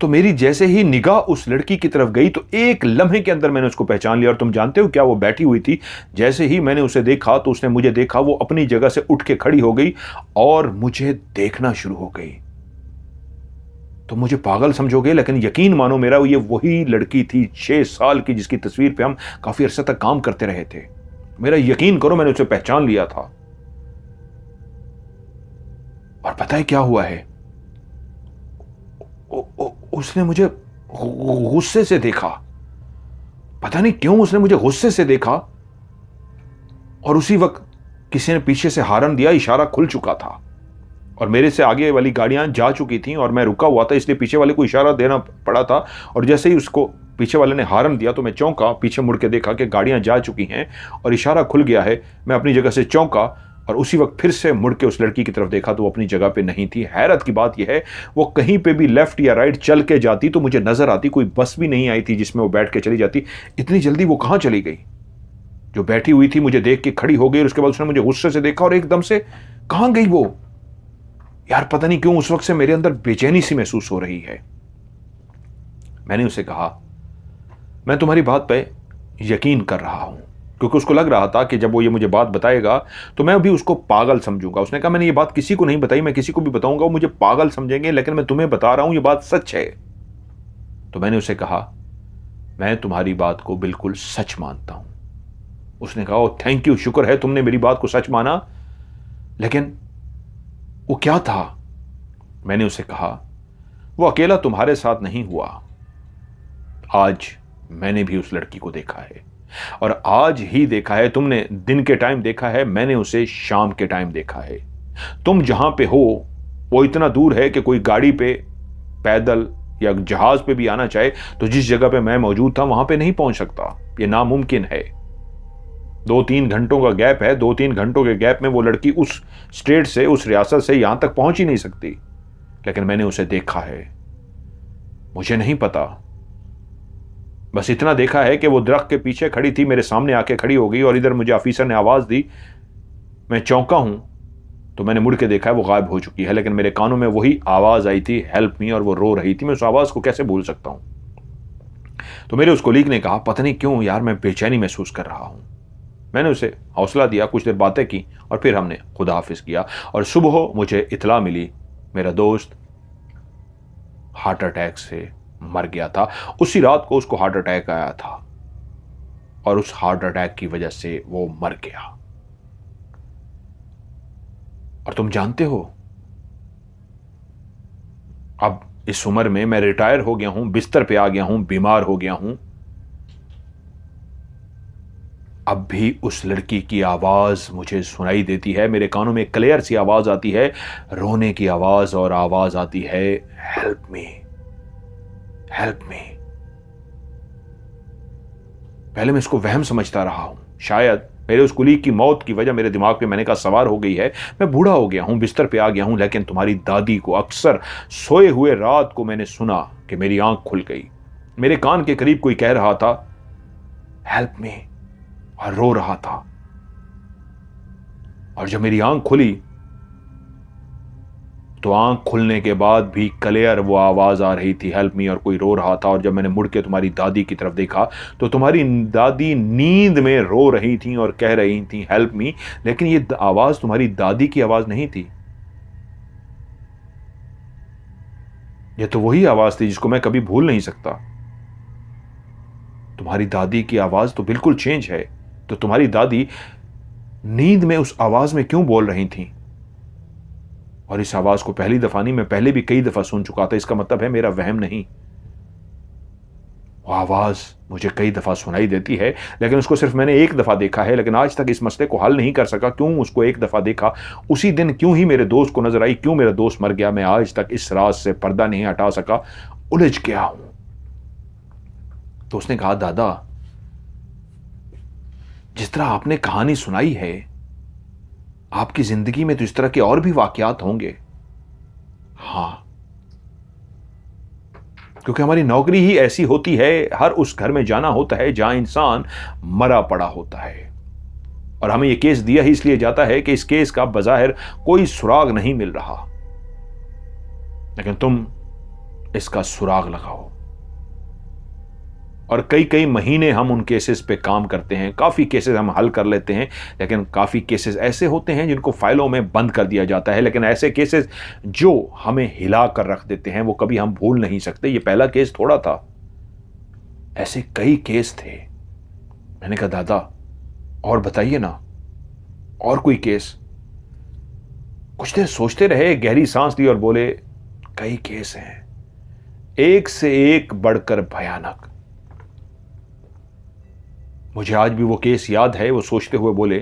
Speaker 1: तो मेरी जैसे ही निगाह उस लड़की की तरफ गई तो एक लम्हे के अंदर मैंने उसको पहचान लिया। और तुम जानते हो क्या, वो बैठी हुई थी। जैसे ही मैंने उसे देखा तो उसने मुझे देखा, वो अपनी जगह से उठ के खड़ी हो गई और मुझे देखना शुरू हो गई। तो मुझे पागल समझोगे, लेकिन यकीन मानो मेरा, ये वही लड़की थी 6 साल की जिसकी तस्वीर पे हम काफी अरसे तक काम करते रहे थे। मेरा यकीन करो, मैंने उसे पहचान लिया था। और पता है क्या हुआ है, उसने मुझे गुस्से से देखा। पता नहीं क्यों उसने मुझे गुस्से से देखा। और उसी वक्त किसी ने पीछे से हॉर्न दिया, इशारा खुल चुका था और मेरे से आगे वाली गाड़ियां जा चुकी थीं और मैं रुका हुआ था, इसलिए पीछे वाले को इशारा देना पड़ा था। और जैसे ही उसको पीछे वाले ने हॉर्न दिया तो मैं चौंका, पीछे मुड़ के देखा कि गाड़ियां जा चुकी हैं और इशारा खुल गया है। मैं अपनी जगह से चौंका और उसी वक्त फिर से मुड़ के उस लड़की की तरफ देखा तो वो अपनी जगह पे नहीं थी। हैरत की बात यह है, वो कहीं पे भी लेफ्ट या राइट चल के जाती तो मुझे नजर आती। कोई बस भी नहीं आई थी जिसमें वो बैठ के चली जाती। इतनी जल्दी वो कहां चली गई? जो बैठी हुई थी मुझे देख के खड़ी हो गई और उसके बाद उसने मुझे गुस्से से देखा और एकदम से कहां गई वो? यार पता नहीं क्यों उस वक्त से मेरे अंदर बेचैनी सी महसूस हो रही है। मैंने उसे कहा, मैं तुम्हारी बात पे यकीन कर रहा हूं, क्योंकि उसको लग रहा था कि जब वो ये मुझे बात बताएगा तो मैं भी उसको पागल समझूंगा। उसने कहा, मैंने ये बात किसी को नहीं बताई, मैं किसी को भी बताऊंगा वो मुझे पागल समझेंगे, लेकिन मैं तुम्हें बता रहा हूं ये बात सच है। तो मैंने उसे कहा, मैं तुम्हारी बात को बिल्कुल सच मानता हूं। उसने कहा, ओ थैंक यू, शुक्र है तुमने मेरी बात को सच माना, लेकिन वो क्या था? मैंने उसे कहा, वो अकेला तुम्हारे साथ नहीं हुआ। आज मैंने भी उस लड़की को देखा है और आज ही देखा है। तुमने दिन के टाइम देखा है, मैंने उसे शाम के टाइम देखा है। तुम जहां पे हो वो इतना दूर है कि कोई गाड़ी पे, पैदल या जहाज पे भी आना चाहे तो जिस जगह पे मैं मौजूद था वहां पे नहीं पहुंच सकता। यह नामुमकिन है। 2-3 घंटों का गैप है। 2-3 घंटों के गैप में वो लड़की उस स्टेट से, उस रियासत से यहां तक पहुंच ही नहीं सकती, लेकिन मैंने उसे देखा है। मुझे नहीं पता, बस इतना देखा है कि वो दरख्त के पीछे खड़ी थी, मेरे सामने आके खड़ी हो गई और इधर मुझे ऑफिसर ने आवाज दी। मैं चौंका हूं तो मैंने मुड़ के देखा है वो गायब हो चुकी है, लेकिन मेरे कानों में वही आवाज आई थी, हेल्प मी, और वो रो रही थी। मैं उस आवाज को कैसे भूल सकता हूं? तो मेरे उस कोलीग ने कहा, पता नहीं क्यों यार मैं बेचैनी महसूस कर रहा हूं। मैंने उसे हौसला दिया, कुछ देर बातें की और फिर हमने खुदा हाफिज किया। और सुबह मुझे इतला मिली, मेरा दोस्त हार्ट अटैक से मर गया था। उसी रात को उसको हार्ट अटैक आया था और उस हार्ट अटैक की वजह से वो मर गया। और तुम जानते हो, अब इस उम्र में मैं रिटायर हो गया हूं, बिस्तर पे आ गया हूं, बीमार हो गया हूं, अब भी उस लड़की की आवाज मुझे सुनाई देती है। मेरे कानों में क्लियर सी आवाज आती है, रोने की आवाज, और आवाज आती है, हेल्प मी, हेल्प मी। पहले मैं इसको वहम समझता रहा हूं, शायद मेरे उस कुलीग की मौत की वजह मेरे दिमाग पे मैंने कहा सवार हो गई है, मैं बूढ़ा हो गया हूं, बिस्तर पे आ गया हूं। लेकिन तुम्हारी दादी को अक्सर सोए हुए रात को मैंने सुना कि मेरी आंख खुल गई, मेरे कान के करीब कोई कह रहा था हेल्प मी, और रो रहा था। और जब मेरी आंख खुली तो आंख खुलने के बाद भी क्लियर वो आवाज आ रही थी, हेल्प मी, और कोई रो रहा था। और जब मैंने मुड़ के तुम्हारी दादी की तरफ देखा तो तुम्हारी दादी नींद में रो रही थी और कह रही थी हेल्प मी, लेकिन ये आवाज तुम्हारी दादी की आवाज नहीं थी। ये तो वही आवाज थी जिसको मैं कभी भूल नहीं सकता। तुम्हारी दादी की आवाज तो बिल्कुल चेंज है। तो तुम्हारी दादी नींद में उस आवाज में क्यों बोल रही थी? और इस आवाज को पहली दफा नहीं, मैं पहले भी कई दफा सुन चुका था। इसका मतलब है मेरा वहम नहीं, वो आवाज मुझे कई दफा सुनाई देती है, लेकिन उसको सिर्फ मैंने एक दफा देखा है। लेकिन आज तक इस मसले को हल नहीं कर सका, क्यों उसको एक दफा देखा, उसी दिन क्यों ही मेरे दोस्त को नजर आई, क्यों मेरा दोस्त मर गया, मैं आज तक इस राज से पर्दा नहीं हटा सका, उलझ गया हूं। तो उसने कहा, दादा जिस तरह आपने कहानी सुनाई है, आपकी जिंदगी में तो इस तरह के और भी वाकयात होंगे। हां, क्योंकि हमारी नौकरी ही ऐसी होती है, हर उस घर में जाना होता है जहां इंसान मरा पड़ा होता है, और हमें यह केस दिया ही इसलिए जाता है कि इस केस का बज़ाहिर कोई सुराग नहीं मिल रहा, लेकिन तुम इसका सुराग लगाओ। और कई कई महीने हम उन केसेस पे काम करते हैं, काफ़ी केसेस हम हल कर लेते हैं, लेकिन काफ़ी केसेस ऐसे होते हैं जिनको फाइलों में बंद कर दिया जाता है। लेकिन ऐसे केसेस जो हमें हिला कर रख देते हैं, वो कभी हम भूल नहीं सकते। ये पहला केस थोड़ा था, ऐसे कई केस थे। मैंने कहा दादा और बताइए ना, और कोई केस? कुछ देर सोचते रहे, गहरी सांस ली और बोले कई केस हैं, एक से एक बढ़कर भयानक। मुझे आज भी वो केस याद है। वो सोचते हुए बोले,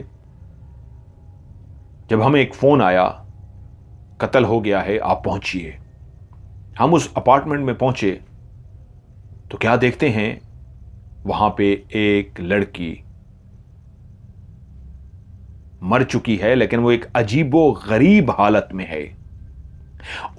Speaker 1: जब हमें एक फोन आया, कत्ल हो गया है, आप पहुंचिए। हम उस अपार्टमेंट में पहुंचे तो क्या देखते हैं, वहां पे एक लड़की मर चुकी है, लेकिन वो एक अजीबो गरीब हालत में है।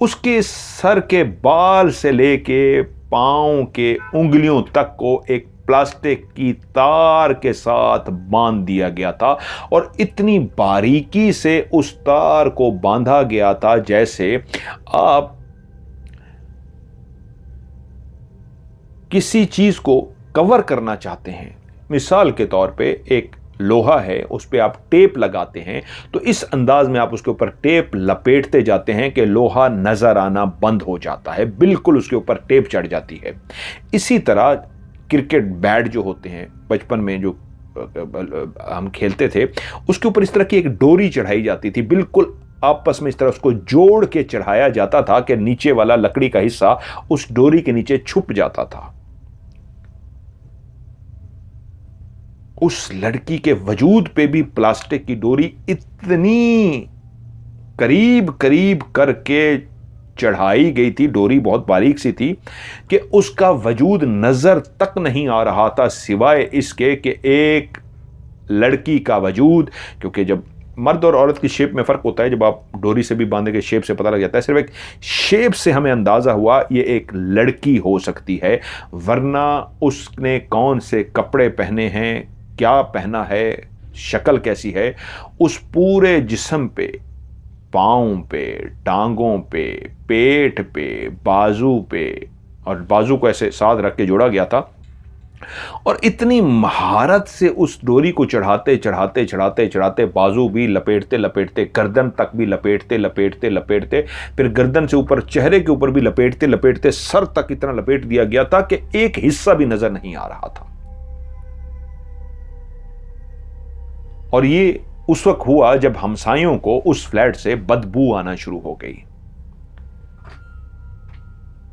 Speaker 1: उसके सर के बाल से लेके पांव के उंगलियों तक को एक प्लास्टिक की तार के साथ बांध दिया गया था, और इतनी बारीकी से उस तार को बांधा गया था जैसे आप किसी चीज को कवर करना चाहते हैं। मिसाल के तौर पे एक लोहा है, उस पर आप टेप लगाते हैं, तो इस अंदाज में आप उसके ऊपर टेप लपेटते जाते हैं कि लोहा नजर आना बंद हो जाता है, बिल्कुल उसके ऊपर टेप चढ़ जाती है। इसी तरह क्रिकेट बैट जो होते हैं, बचपन में जो हम खेलते थे, उसके ऊपर इस तरह की एक डोरी चढ़ाई जाती थी, बिल्कुल आपस में इस तरह उसको जोड़ के चढ़ाया जाता था कि नीचे वाला लकड़ी का हिस्सा उस डोरी के नीचे छुप जाता था। उस लड़की के वजूद पे भी प्लास्टिक की डोरी इतनी करीब करीब करके चढ़ाई गई थी, डोरी बहुत बारीक सी थी कि उसका वजूद नजर तक नहीं आ रहा था, सिवाय इसके कि एक लड़की का वजूद। क्योंकि जब मर्द और औरत की शेप में फर्क होता है, जब आप डोरी से भी बांधे के शेप से पता लग जाता है, सिर्फ एक शेप से हमें अंदाजा हुआ ये एक लड़की हो सकती है, वरना उसने कौन से कपड़े पहने हैं, क्या पहना है, शक्ल कैसी है, उस पूरे जिस्म पे, पाँव पे, टांगों पे, पेट पे, बाजू पे, और बाजू को ऐसे साथ रख के जोड़ा गया था, और इतनी महारत से उस डोरी को चढ़ाते चढ़ाते चढ़ाते चढ़ाते, बाजू भी लपेटते लपेटते, गर्दन तक भी लपेटते लपेटते लपेटते, फिर गर्दन से ऊपर चेहरे के ऊपर भी लपेटते लपेटते सर तक इतना लपेट दिया गया था कि एक हिस्सा भी नजर नहीं आ रहा था। और ये उस वक्त हुआ जब हमसायों को उस फ्लैट से बदबू आना शुरू हो गई,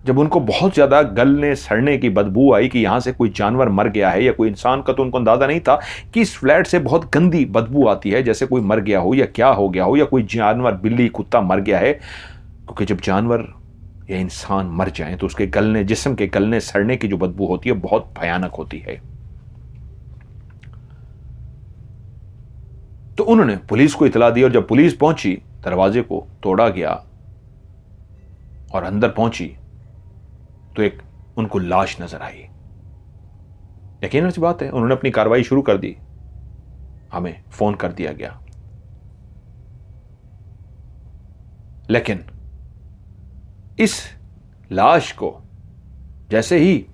Speaker 1: जब उनको बहुत ज्यादा गलने सड़ने की बदबू आई कि यहां से कोई जानवर मर गया है या कोई इंसान का, तो उनको अंदाजा नहीं था कि इस फ्लैट से बहुत गंदी बदबू आती है, जैसे कोई मर गया हो या क्या हो गया हो, या कोई जानवर, बिल्ली, कुत्ता मर गया है। क्योंकि जब जानवर या इंसान मर जाए तो उसके गलने, जिस्म के गलने सड़ने की जो बदबू होती है बहुत भयानक होती है। तो उन्होंने पुलिस को इतला दी, और जब पुलिस पहुंची, दरवाजे को तोड़ा गया और अंदर पहुंची तो एक उनको लाश नजर आई। यकीनन सी बात है, उन्होंने अपनी कार्रवाई शुरू कर दी, हमें फोन कर दिया गया। लेकिन इस लाश को जैसे ही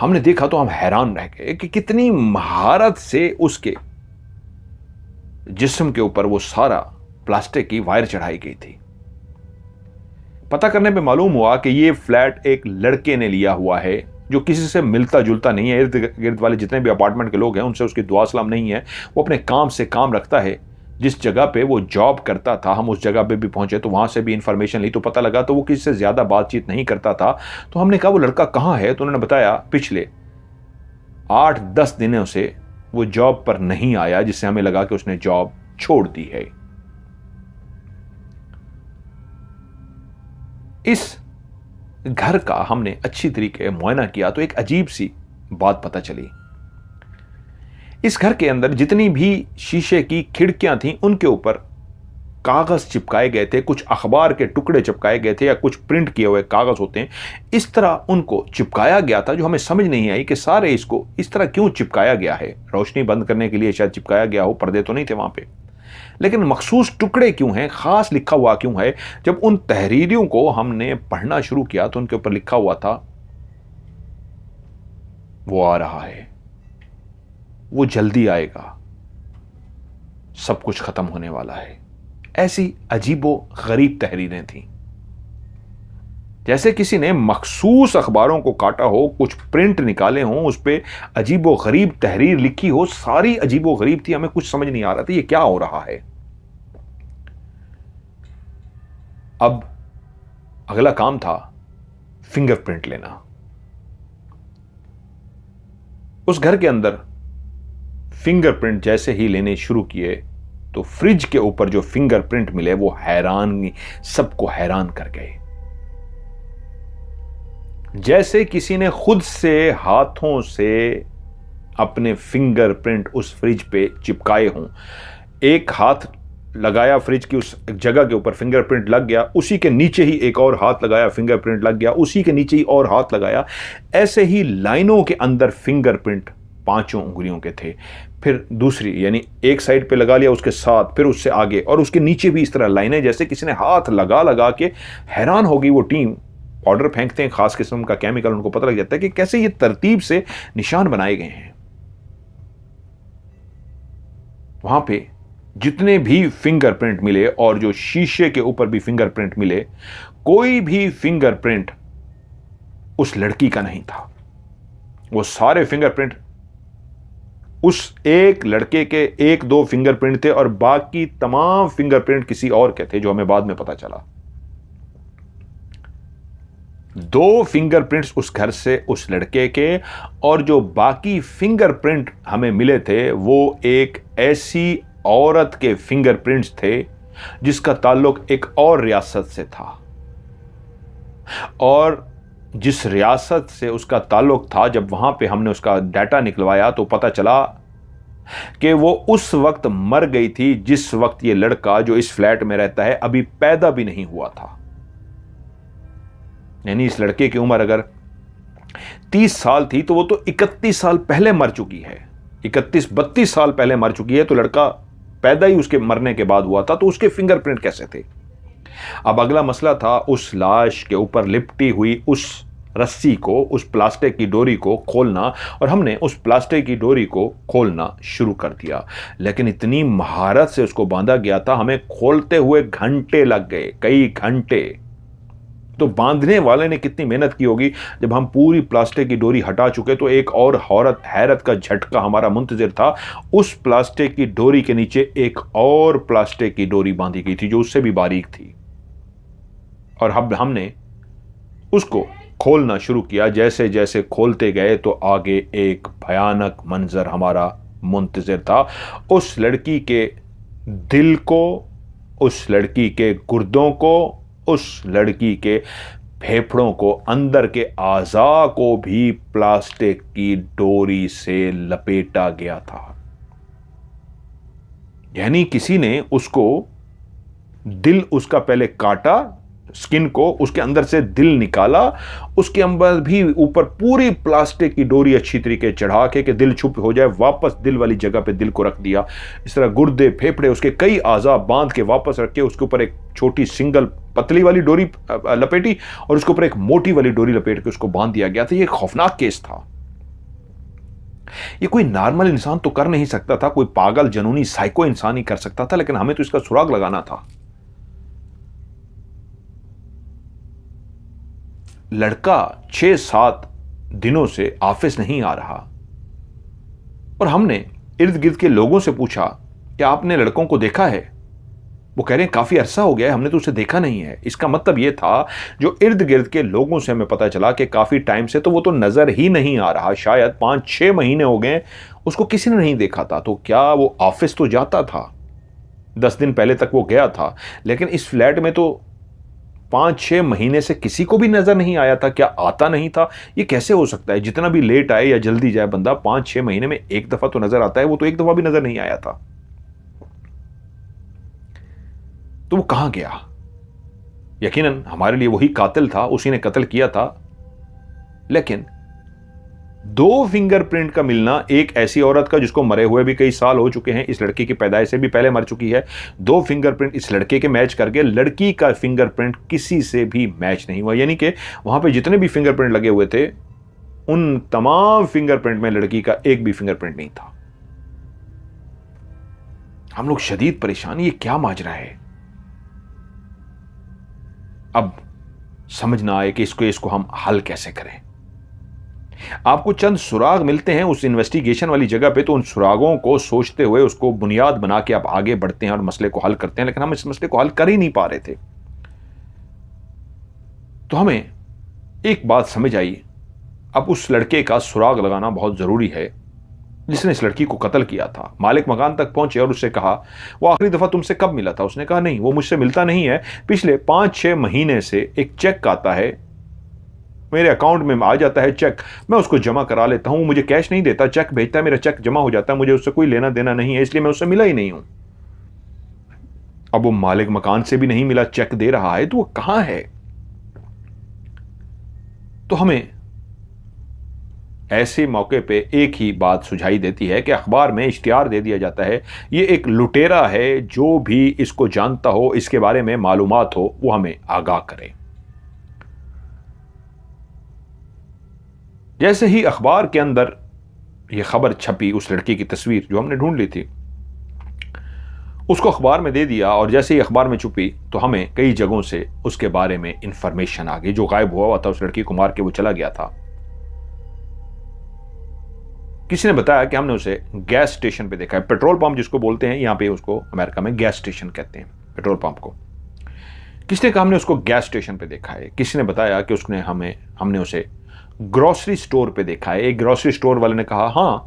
Speaker 1: हमने देखा तो हम हैरान रह गए कि कितनी महारत से उसके जिस्म के ऊपर वो सारा प्लास्टिक की वायर चढ़ाई गई थी। पता करने पे मालूम हुआ कि ये फ्लैट एक लड़के ने लिया हुआ है जो किसी से मिलता जुलता नहीं है। इर्द गिर्द वाले जितने भी अपार्टमेंट के लोग हैं उनसे उसकी दुआ सलाम नहीं है। वो अपने काम से काम रखता है। जिस जगह पे वो जॉब करता था, हम उस जगह पे भी पहुंचे तो वहां से भी इंफॉर्मेशन ली तो पता लगा तो वो किसी से ज्यादा बातचीत नहीं करता था। तो हमने कहा वो लड़का कहाँ है, तो उन्होंने बताया पिछले 8-10 दिनों से वो जॉब पर नहीं आया, जिससे हमें लगा कि उसने जॉब छोड़ दी है। इस घर का हमने अच्छी तरीके मुआयना किया तो एक अजीब सी बात पता चली। इस घर के अंदर जितनी भी शीशे की खिड़कियां थीं उनके ऊपर कागज चिपकाए गए थे, कुछ अखबार के टुकड़े चिपकाए गए थे या कुछ प्रिंट किए हुए कागज होते हैं, इस तरह उनको चिपकाया गया था, जो हमें समझ नहीं आई कि सारे इसको इस तरह क्यों चिपकाया गया है। रोशनी बंद करने के लिए शायद चिपकाया गया हो, पर्दे तो नहीं थे वहां पे, लेकिन मखसूस टुकड़े क्यों हैं, खास लिखा हुआ क्यों है। जब उन तहरीरों को हमने पढ़ना शुरू किया तो उनके ऊपर लिखा हुआ था, वो आ रहा है, वो जल्दी आएगा, सब कुछ खत्म होने वाला है। ऐसी अजीबो गरीब तहरीरें थीं, जैसे किसी ने मखसूस अखबारों को काटा हो, कुछ प्रिंट निकाले हों, उस पर अजीबो गरीब तहरीर लिखी हो, सारी अजीबो गरीब थी। हमें कुछ समझ नहीं आ रहा था ये क्या हो रहा है। अब अगला काम था फिंगरप्रिंट लेना। उस घर के अंदर फिंगरप्रिंट जैसे ही लेने शुरू किए तो फ्रिज के ऊपर जो फिंगरप्रिंट मिले वो सबको हैरान कर गए। जैसे किसी ने खुद से हाथों से अपने फिंगरप्रिंट उस फ्रिज पे चिपकाए हों। एक हाथ लगाया फ्रिज की उस जगह के ऊपर, फिंगरप्रिंट लग गया, उसी के नीचे ही एक और हाथ लगाया, फिंगरप्रिंट लग गया, उसी के नीचे ही और हाथ लगाया। ऐसे ही लाइनों के अंदर फिंगरप्रिंट 5 उंगलियों के थे, फिर दूसरी यानी एक साइड पे लगा लिया, उसके साथ फिर उससे आगे और उसके नीचे भी इस तरह लाइनें, जैसे किसी ने हाथ लगा लगा के। हैरान हो गई वो टीम। पाउडर फेंकते हैं, खास किस्म का केमिकल, उनको पता लग जाता है कि कैसे ये तरतीब से निशान बनाए गए हैं। वहां पे जितने भी फिंगरप्रिंट मिले और जो शीशे के ऊपर भी फिंगरप्रिंट मिले, कोई भी फिंगरप्रिंट उस लड़की का नहीं था। वो सारे फिंगरप्रिंट उस एक लड़के के 1-2 फिंगरप्रिंट थे और बाकी तमाम फिंगरप्रिंट किसी और के थे, जो हमें बाद में पता चला। 2 फिंगरप्रिंट्स उस घर से उस लड़के के, और जो बाकी फिंगरप्रिंट हमें मिले थे वो एक ऐसी औरत के फिंगरप्रिंट्स थे जिसका ताल्लुक एक और रियासत से था, और जिस रियासत से उसका ताल्लुक था, जब वहां पे हमने उसका डाटा निकलवाया तो पता चला कि वो उस वक्त मर गई थी जिस वक्त ये लड़का जो इस फ्लैट में रहता है अभी पैदा भी नहीं हुआ था। यानी इस लड़के की उम्र अगर 30 साल थी तो वो तो 31 साल पहले मर चुकी है, 31-32 साल पहले मर चुकी है। तो लड़का पैदा ही उसके मरने के बाद हुआ था, तो उसके फिंगरप्रिंट कैसे थे। अब अगला मसला था उस लाश के ऊपर लिपटी हुई उस रस्सी को, उस प्लास्टिक की डोरी को खोलना, और हमने उस प्लास्टिक की डोरी को खोलना शुरू कर दिया। लेकिन इतनी महारत से उसको बांधा गया था, हमें खोलते हुए घंटे लग गए, कई घंटे। तो बांधने वाले ने कितनी मेहनत की होगी। जब हम पूरी प्लास्टिक की डोरी हटा चुके तो एक और हैरत का झटका हमारा मुंतजिर था। उस प्लास्टिक की डोरी के नीचे एक और प्लास्टिक की डोरी बांधी गई थी जो उससे भी बारीक थी, और अब हमने उसको खोलना शुरू किया। जैसे जैसे खोलते गए तो आगे एक भयानक मंजर हमारा मुंतजिर था। उस लड़की के दिल को, उस लड़की के गुर्दों को, उस लड़की के फेफड़ों को, अंदर के आज़ा को भी प्लास्टिक की डोरी से लपेटा गया था। यानी किसी ने उसको दिल, उसका पहले काटा, स्किन को, उसके अंदर से दिल निकाला, उसके अंदर भी ऊपर पूरी प्लास्टिक की डोरी अच्छी तरीके चढ़ा के कि दिल छुप हो जाए, वापस दिल वाली जगह पे दिल को रख दिया। इस तरह गुर्दे, फेफड़े, उसके कई आज़ा बांध के वापस रख के उसके ऊपर एक छोटी सिंगल पतली वाली डोरी लपेटी और उसके ऊपर एक मोटी वाली डोरी लपेट के उसको बांध दिया गया था। ये खौफनाक केस था। ये कोई नॉर्मल इंसान तो कर नहीं सकता था, कोई पागल जनूनी साइको इंसान ही कर सकता था, लेकिन हमें तो इसका सुराग लगाना था। लड़का 6-7 दिनों से ऑफिस नहीं आ रहा, और हमने इर्द गिर्द के लोगों से पूछा कि आपने लड़कों को देखा है। वो कह रहे हैं काफी अरसा हो गया है, हमने तो उसे देखा नहीं है। इसका मतलब ये था, जो इर्द गिर्द के लोगों से हमें पता चला कि काफी टाइम से तो वो तो नजर ही नहीं आ रहा, शायद 5-6 महीने हो गए उसको किसी ने नहीं देखा था। तो क्या वो ऑफिस तो जाता था, 10 दिन पहले तक वो गया था, लेकिन इस फ्लैट में तो 5-6 महीने से किसी को भी नजर नहीं आया था? क्या आता नहीं था? ये कैसे हो सकता है? जितना भी लेट आए या जल्दी जाए बंदा, 5-6 महीने में एक दफा तो नजर आता है, वो तो एक दफा भी नजर नहीं आया था। तो वो कहां गया? यकीनन हमारे लिए वही कातिल था, उसी ने कत्ल किया था। लेकिन 2 फिंगरप्रिंट का मिलना, एक ऐसी औरत का जिसको मरे हुए भी कई साल हो चुके हैं, इस लड़की की पैदाइश से भी पहले मर चुकी है, 2 फिंगरप्रिंट इस लड़के के मैच करके लड़की का फिंगरप्रिंट किसी से भी मैच नहीं हुआ। यानी कि वहां पे जितने भी फिंगरप्रिंट लगे हुए थे, उन तमाम फिंगरप्रिंट में लड़की का एक भी फिंगरप्रिंट नहीं था। हम लोग शदीद परेशान, ये क्या माजरा है? अब समझ ना आए कि इसको हम हल कैसे करें। आपको चंद सुराग मिलते हैं उस इन्वेस्टिगेशन वाली जगह पे, तो उन सुरागों को सोचते हुए उसको बुनियाद बना के आप आगे बढ़ते हैं और मसले को हल करते हैं। लेकिन हम इस मसले को हल कर ही नहीं पा रहे थे। तो हमें एक बात समझ आई, अब उस लड़के का सुराग लगाना बहुत जरूरी है जिसने इस लड़की को कत्ल किया था। मालिक मकान तक पहुंचे और उससे कहा, वो आखिरी दफा तुमसे कब मिला था? उसने कहा, नहीं, वो मुझसे मिलता नहीं है। पिछले 5-6 महीने से एक चेक आता है, मेरे अकाउंट में आ जाता है चेक, मैं उसको जमा करा लेता हूं, मुझे कैश नहीं देता, चेक भेजता है, मेरा चेक जमा हो जाता है, मुझे उससे कोई लेना देना नहीं है, इसलिए मैं उससे मिला ही नहीं हूं। अब वो मालिक मकान से भी नहीं मिला, चेक दे रहा है, तो वो कहां है? तो हमें ऐसे मौके पे एक ही बात सुझाई देती है कि अखबार में इश्तिहार दे दिया जाता है, ये एक लुटेरा है, जो भी इसको जानता हो, इसके बारे में मालूमात हो, वो हमें आगाह करे। जैसे ही अखबार के अंदर यह खबर छपी, उस लड़की की तस्वीर जो हमने ढूंढ ली थी उसको अखबार में दे दिया, और जैसे ही अखबार में छुपी तो हमें कई जगहों से उसके बारे में इंफॉर्मेशन आ गई। जो गायब हुआ था, उस लड़की को मार के वो चला गया था, किसी ने बताया कि हमने उसे गैस स्टेशन पे देखा है। पेट्रोल पंप जिसको बोलते हैं, यहां पे उसको अमेरिका में गैस स्टेशन कहते हैं, पेट्रोल पंप को। किसने कहा हमने उसको गैस स्टेशन पे देखा है? किसी ने बताया कि हमने उसे ग्रोसरी स्टोर पे देखा है। एक ग्रोसरी स्टोर वाले ने कहा, हां,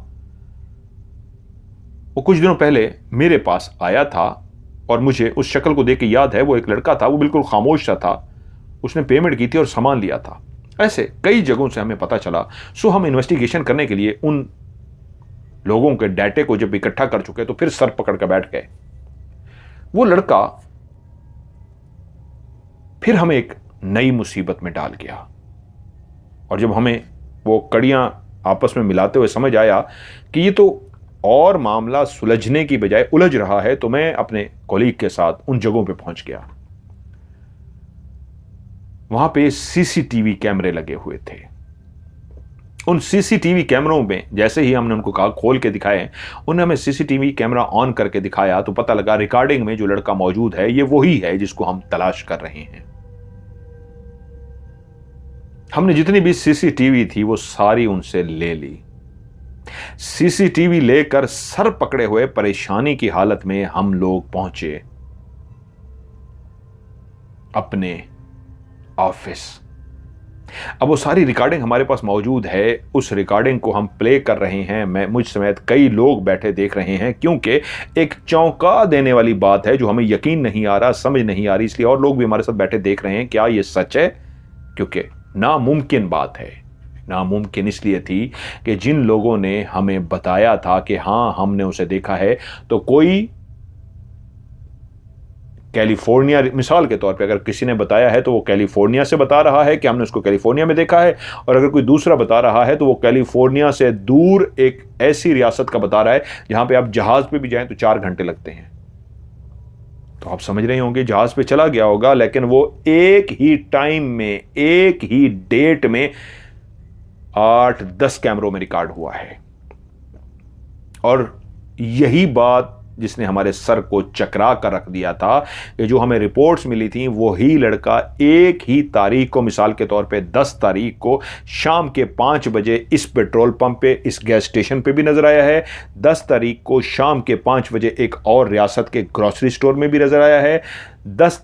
Speaker 1: वो कुछ दिनों पहले मेरे पास आया था और मुझे उस शक्ल को देख के याद है, वो एक लड़का था, वो बिल्कुल खामोश सा था, उसने पेमेंट की थी और सामान लिया था। ऐसे कई जगहों से हमें पता चला। सो हम इन्वेस्टिगेशन करने के लिए उन लोगों के डाटे को जब इकट्ठा कर चुके तो फिर सर पकड़ कर बैठ गए। वो लड़का फिर हमें एक नई मुसीबत में डाल गया, और जब हमें वो कड़ियां आपस में मिलाते हुए समझ आया कि ये तो और मामला सुलझने की बजाय उलझ रहा है, तो मैं अपने कॉलीग के साथ उन जगहों पे पहुंच गया। वहां पे सीसीटीवी कैमरे लगे हुए थे। उन सीसीटीवी कैमरों में जैसे ही हमने उनको कहा खोल के दिखाए, उन्होंने हमें सीसीटीवी कैमरा ऑन करके दिखाया, तो पता लगा रिकॉर्डिंग में जो लड़का मौजूद है ये वही है जिसको हम तलाश कर रहे हैं। हमने जितनी भी सीसीटीवी थी वो सारी उनसे ले ली। सीसीटीवी लेकर सर पकड़े हुए परेशानी की हालत में हम लोग पहुंचे अपने ऑफिस। अब वो सारी रिकॉर्डिंग हमारे पास मौजूद है, उस रिकॉर्डिंग को हम प्ले कर रहे हैं। मैं मुझ समेत कई लोग बैठे देख रहे हैं, क्योंकि एक चौंका देने वाली बात है जो हमें यकीन नहीं आ रहा, समझ नहीं आ रही, इसलिए और लोग भी हमारे साथ बैठे देख रहे हैं। क्या ये सच है? क्योंकि नामुमकिन बात है। नामुमकिन इसलिए थी कि जिन लोगों ने हमें बताया था कि हां हमने उसे देखा है, तो कोई कैलिफोर्निया, मिसाल के तौर पे अगर किसी ने बताया है तो वो कैलिफोर्निया से बता रहा है कि हमने उसको कैलिफोर्निया में देखा है, और अगर कोई दूसरा बता रहा है तो वो कैलिफोर्निया से दूर एक ऐसी रियासत का बता रहा है जहां पे आप जहाज पे भी जाएं तो 4 घंटे लगते हैं। तो आप समझ रहे होंगे, जहाज पे चला गया होगा, लेकिन वो एक ही टाइम में, एक ही डेट में 8-10 कैमरों में रिकॉर्ड हुआ है। और यही बात जिसने हमारे सर को चकरा कर रख दिया था कि जो हमें रिपोर्ट्स मिली थी, वही लड़का एक ही तारीख को, मिसाल के तौर पे 10 तारीख को शाम के 5 बजे इस पेट्रोल पंप पे, इस गैस स्टेशन पे भी नजर आया है। 10 तारीख को शाम के 5 बजे एक और रियासत के ग्रोसरी स्टोर में भी नजर आया है। 10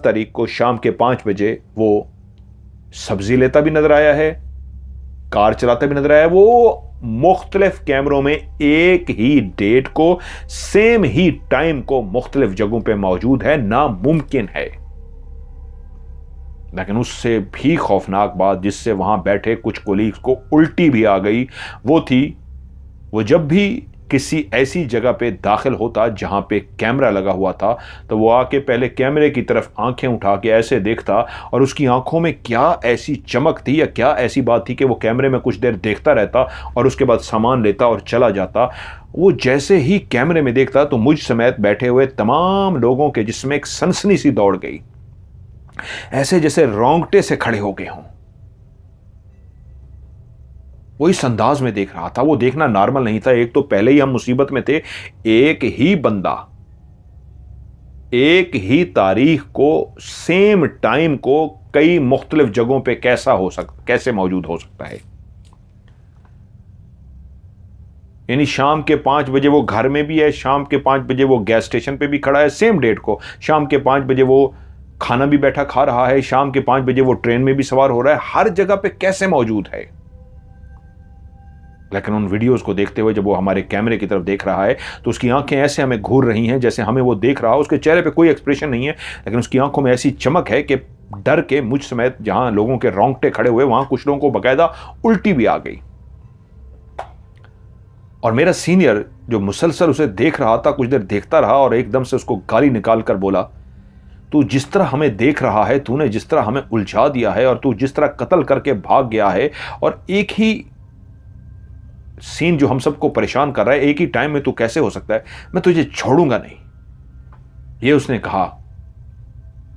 Speaker 1: तारीख को शाम के 5 बजे वो सब्जी लेता भी नजर आया है, कार चलाता भी नजर आया। वो मुख्तलिफ कैमरों में एक ही डेट को, सेम ही टाइम को मुख्तलिफ जगहों पे मौजूद है। नामुमकिन है। लेकिन उससे भी खौफनाक बात, जिससे वहां बैठे कुछ कोलीग्स को उल्टी भी आ गई, वो थी वो जब भी किसी ऐसी जगह पे दाखिल होता जहां पे कैमरा लगा हुआ था, तो वो आके पहले कैमरे की तरफ आंखें उठा के ऐसे देखता, और उसकी आंखों में क्या ऐसी चमक थी या क्या ऐसी बात थी कि वो कैमरे में कुछ देर देखता रहता और उसके बाद सामान लेता और चला जाता। वो जैसे ही कैमरे में देखता तो मुझ समेत बैठे हुए तमाम लोगों के जिसमें एक सनसनी सी दौड़ गई, ऐसे जैसे रोंगटे से खड़े हो गए हों। वो इस अंदाज में देख रहा था। वो देखना नॉर्मल नहीं था। एक तो पहले ही हम मुसीबत में थे, एक ही बंदा एक ही तारीख को सेम टाइम को कई मुख्तलिफ जगहों पे कैसे मौजूद हो सकता है। यानी शाम के 5 बजे वो घर में भी है, शाम के 5 बजे वो गैस स्टेशन पे भी खड़ा है सेम डेट को, शाम के 5 बजे वो खाना भी बैठा खा रहा है, शाम के 5 बजे वो ट्रेन में भी सवार हो रहा है, हर जगह पे कैसे मौजूद है। लेकिन उन वीडियोस को देखते हुए जब वो हमारे कैमरे की तरफ देख रहा है तो उसकी आंखें ऐसे हमें घूर रही हैं जैसे हमें वो देख रहा हो। उसके चेहरे पे कोई एक्सप्रेशन नहीं है, लेकिन उसकी आंखों में ऐसी चमक है कि डर के मुझ समेत जहां लोगों के रोंगटे खड़े हुए, वहां कुछ लोगों को बकायदा उल्टी भी आ गई। और मेरा सीनियर जो मुसलसल उसे देख रहा था, कुछ देर देखता रहा और एकदम से उसको गाली निकाल कर बोला, तू जिस तरह हमें देख रहा है, तूने जिस तरह हमें उलझा दिया है और तू जिस तरह कत्ल करके भाग गया है, और एक ही सीन जो हम सबको परेशान कर रहा है एक ही टाइम में तू कैसे हो सकता है, मैं तुझे छोड़ूंगा नहीं। ये उसने कहा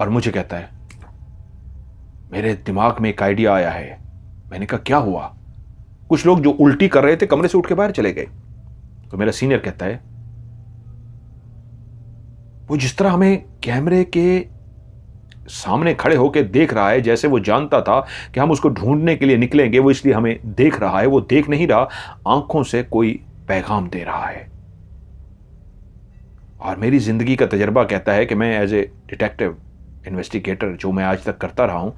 Speaker 1: और मुझे कहता है, मेरे दिमाग में एक आइडिया आया है। मैंने कहा क्या हुआ? कुछ लोग जो उल्टी कर रहे थे कमरे से उठ के बाहर चले गए। तो मेरा सीनियर कहता है, वो जिस तरह हमें कैमरे के सामने खड़े होकर देख रहा है, जैसे वो जानता था कि हम उसको ढूंढने के लिए निकलेंगे, वो इसलिए हमें देख रहा है। वो देख नहीं रहा, आंखों से कोई पैगाम दे रहा है। और मेरी जिंदगी का तजर्बा कहता है कि मैं एज ए डिटेक्टिव इन्वेस्टिगेटर जो मैं आज तक करता रहा हूं,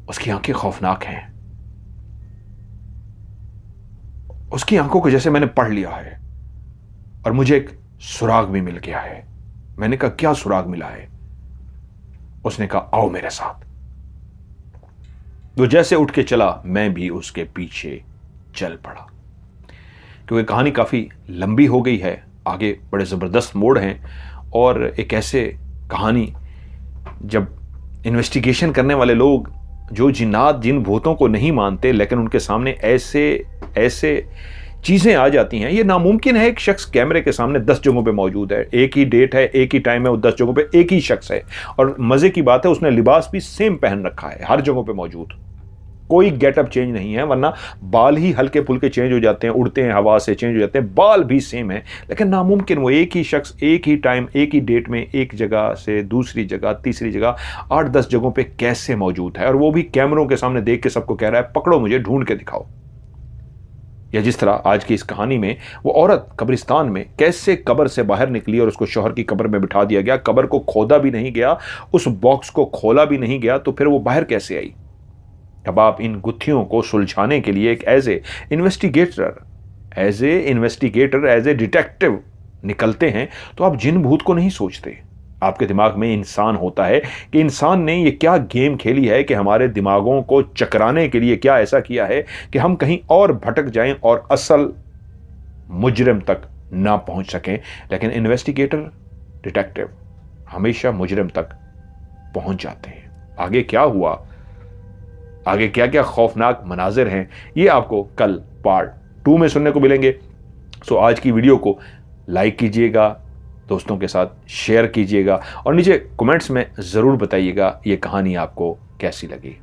Speaker 1: उसकी आंखें खौफनाक हैं। उसकी आंखों को जैसे मैंने पढ़ लिया है और मुझे एक सुराग भी मिल गया है। मैंने कहा क्या सुराग मिला है? उसने कहा आओ मेरे साथ। वो जैसे उठ के चला, मैं भी उसके पीछे चल पड़ा। क्योंकि कहानी काफी लंबी हो गई है, आगे बड़े जबरदस्त मोड़ हैं, और एक ऐसे कहानी जब इन्वेस्टिगेशन करने वाले लोग जो जिन्नात जिन भूतों को नहीं मानते, लेकिन उनके सामने ऐसे चीजें आ जाती हैं। ये नामुमकिन है एक शख्स कैमरे के सामने 10 जगहों पे मौजूद है, एक ही डेट है, एक ही टाइम है, वो 10 जगहों पे एक ही शख्स है। और मजे की बात है उसने लिबास भी सेम पहन रखा है, हर जगहों पे मौजूद, कोई गेटअप चेंज नहीं है। वरना बाल ही हल्के फुल्के चेंज हो जाते हैं, उड़ते हैं, हवा से चेंज हो जाते हैं, बाल भी सेम है। लेकिन नामुमकिन वो एक ही शख्स एक ही टाइम एक ही डेट में एक जगह से दूसरी जगह तीसरी जगह 8-10 जगहों पे कैसे मौजूद है, और वो भी कैमरों के सामने देख के सबको कह रहा है पकड़ो मुझे, ढूंढ के दिखाओ। या जिस तरह आज की इस कहानी में वो औरत कब्रिस्तान में कैसे कब्र से बाहर निकली और उसको शौहर की कब्र में बिठा दिया गया, कब्र को खोदा भी नहीं गया, उस बॉक्स को खोला भी नहीं गया, तो फिर वो बाहर कैसे आई? अब आप इन गुत्थियों को सुलझाने के लिए एक as a investigator as a detective निकलते हैं, तो आप जिन भूत को नहीं सोचते। आपके दिमाग में इंसान होता है कि इंसान ने ये क्या गेम खेली है कि हमारे दिमागों को चकराने के लिए क्या ऐसा किया है कि हम कहीं और भटक जाएं और असल मुजरिम तक ना पहुंच सकें। लेकिन इन्वेस्टिगेटर डिटेक्टिव हमेशा मुजरिम तक पहुंच जाते हैं। आगे क्या हुआ, आगे क्या क्या खौफनाक मनाजिर हैं, ये आपको कल पार्ट 2 में सुनने को मिलेंगे। सो आज की वीडियो को लाइक कीजिएगा, दोस्तों के साथ शेयर कीजिएगा और नीचे कमेंट्स में ज़रूर बताइएगा ये कहानी आपको कैसी लगी।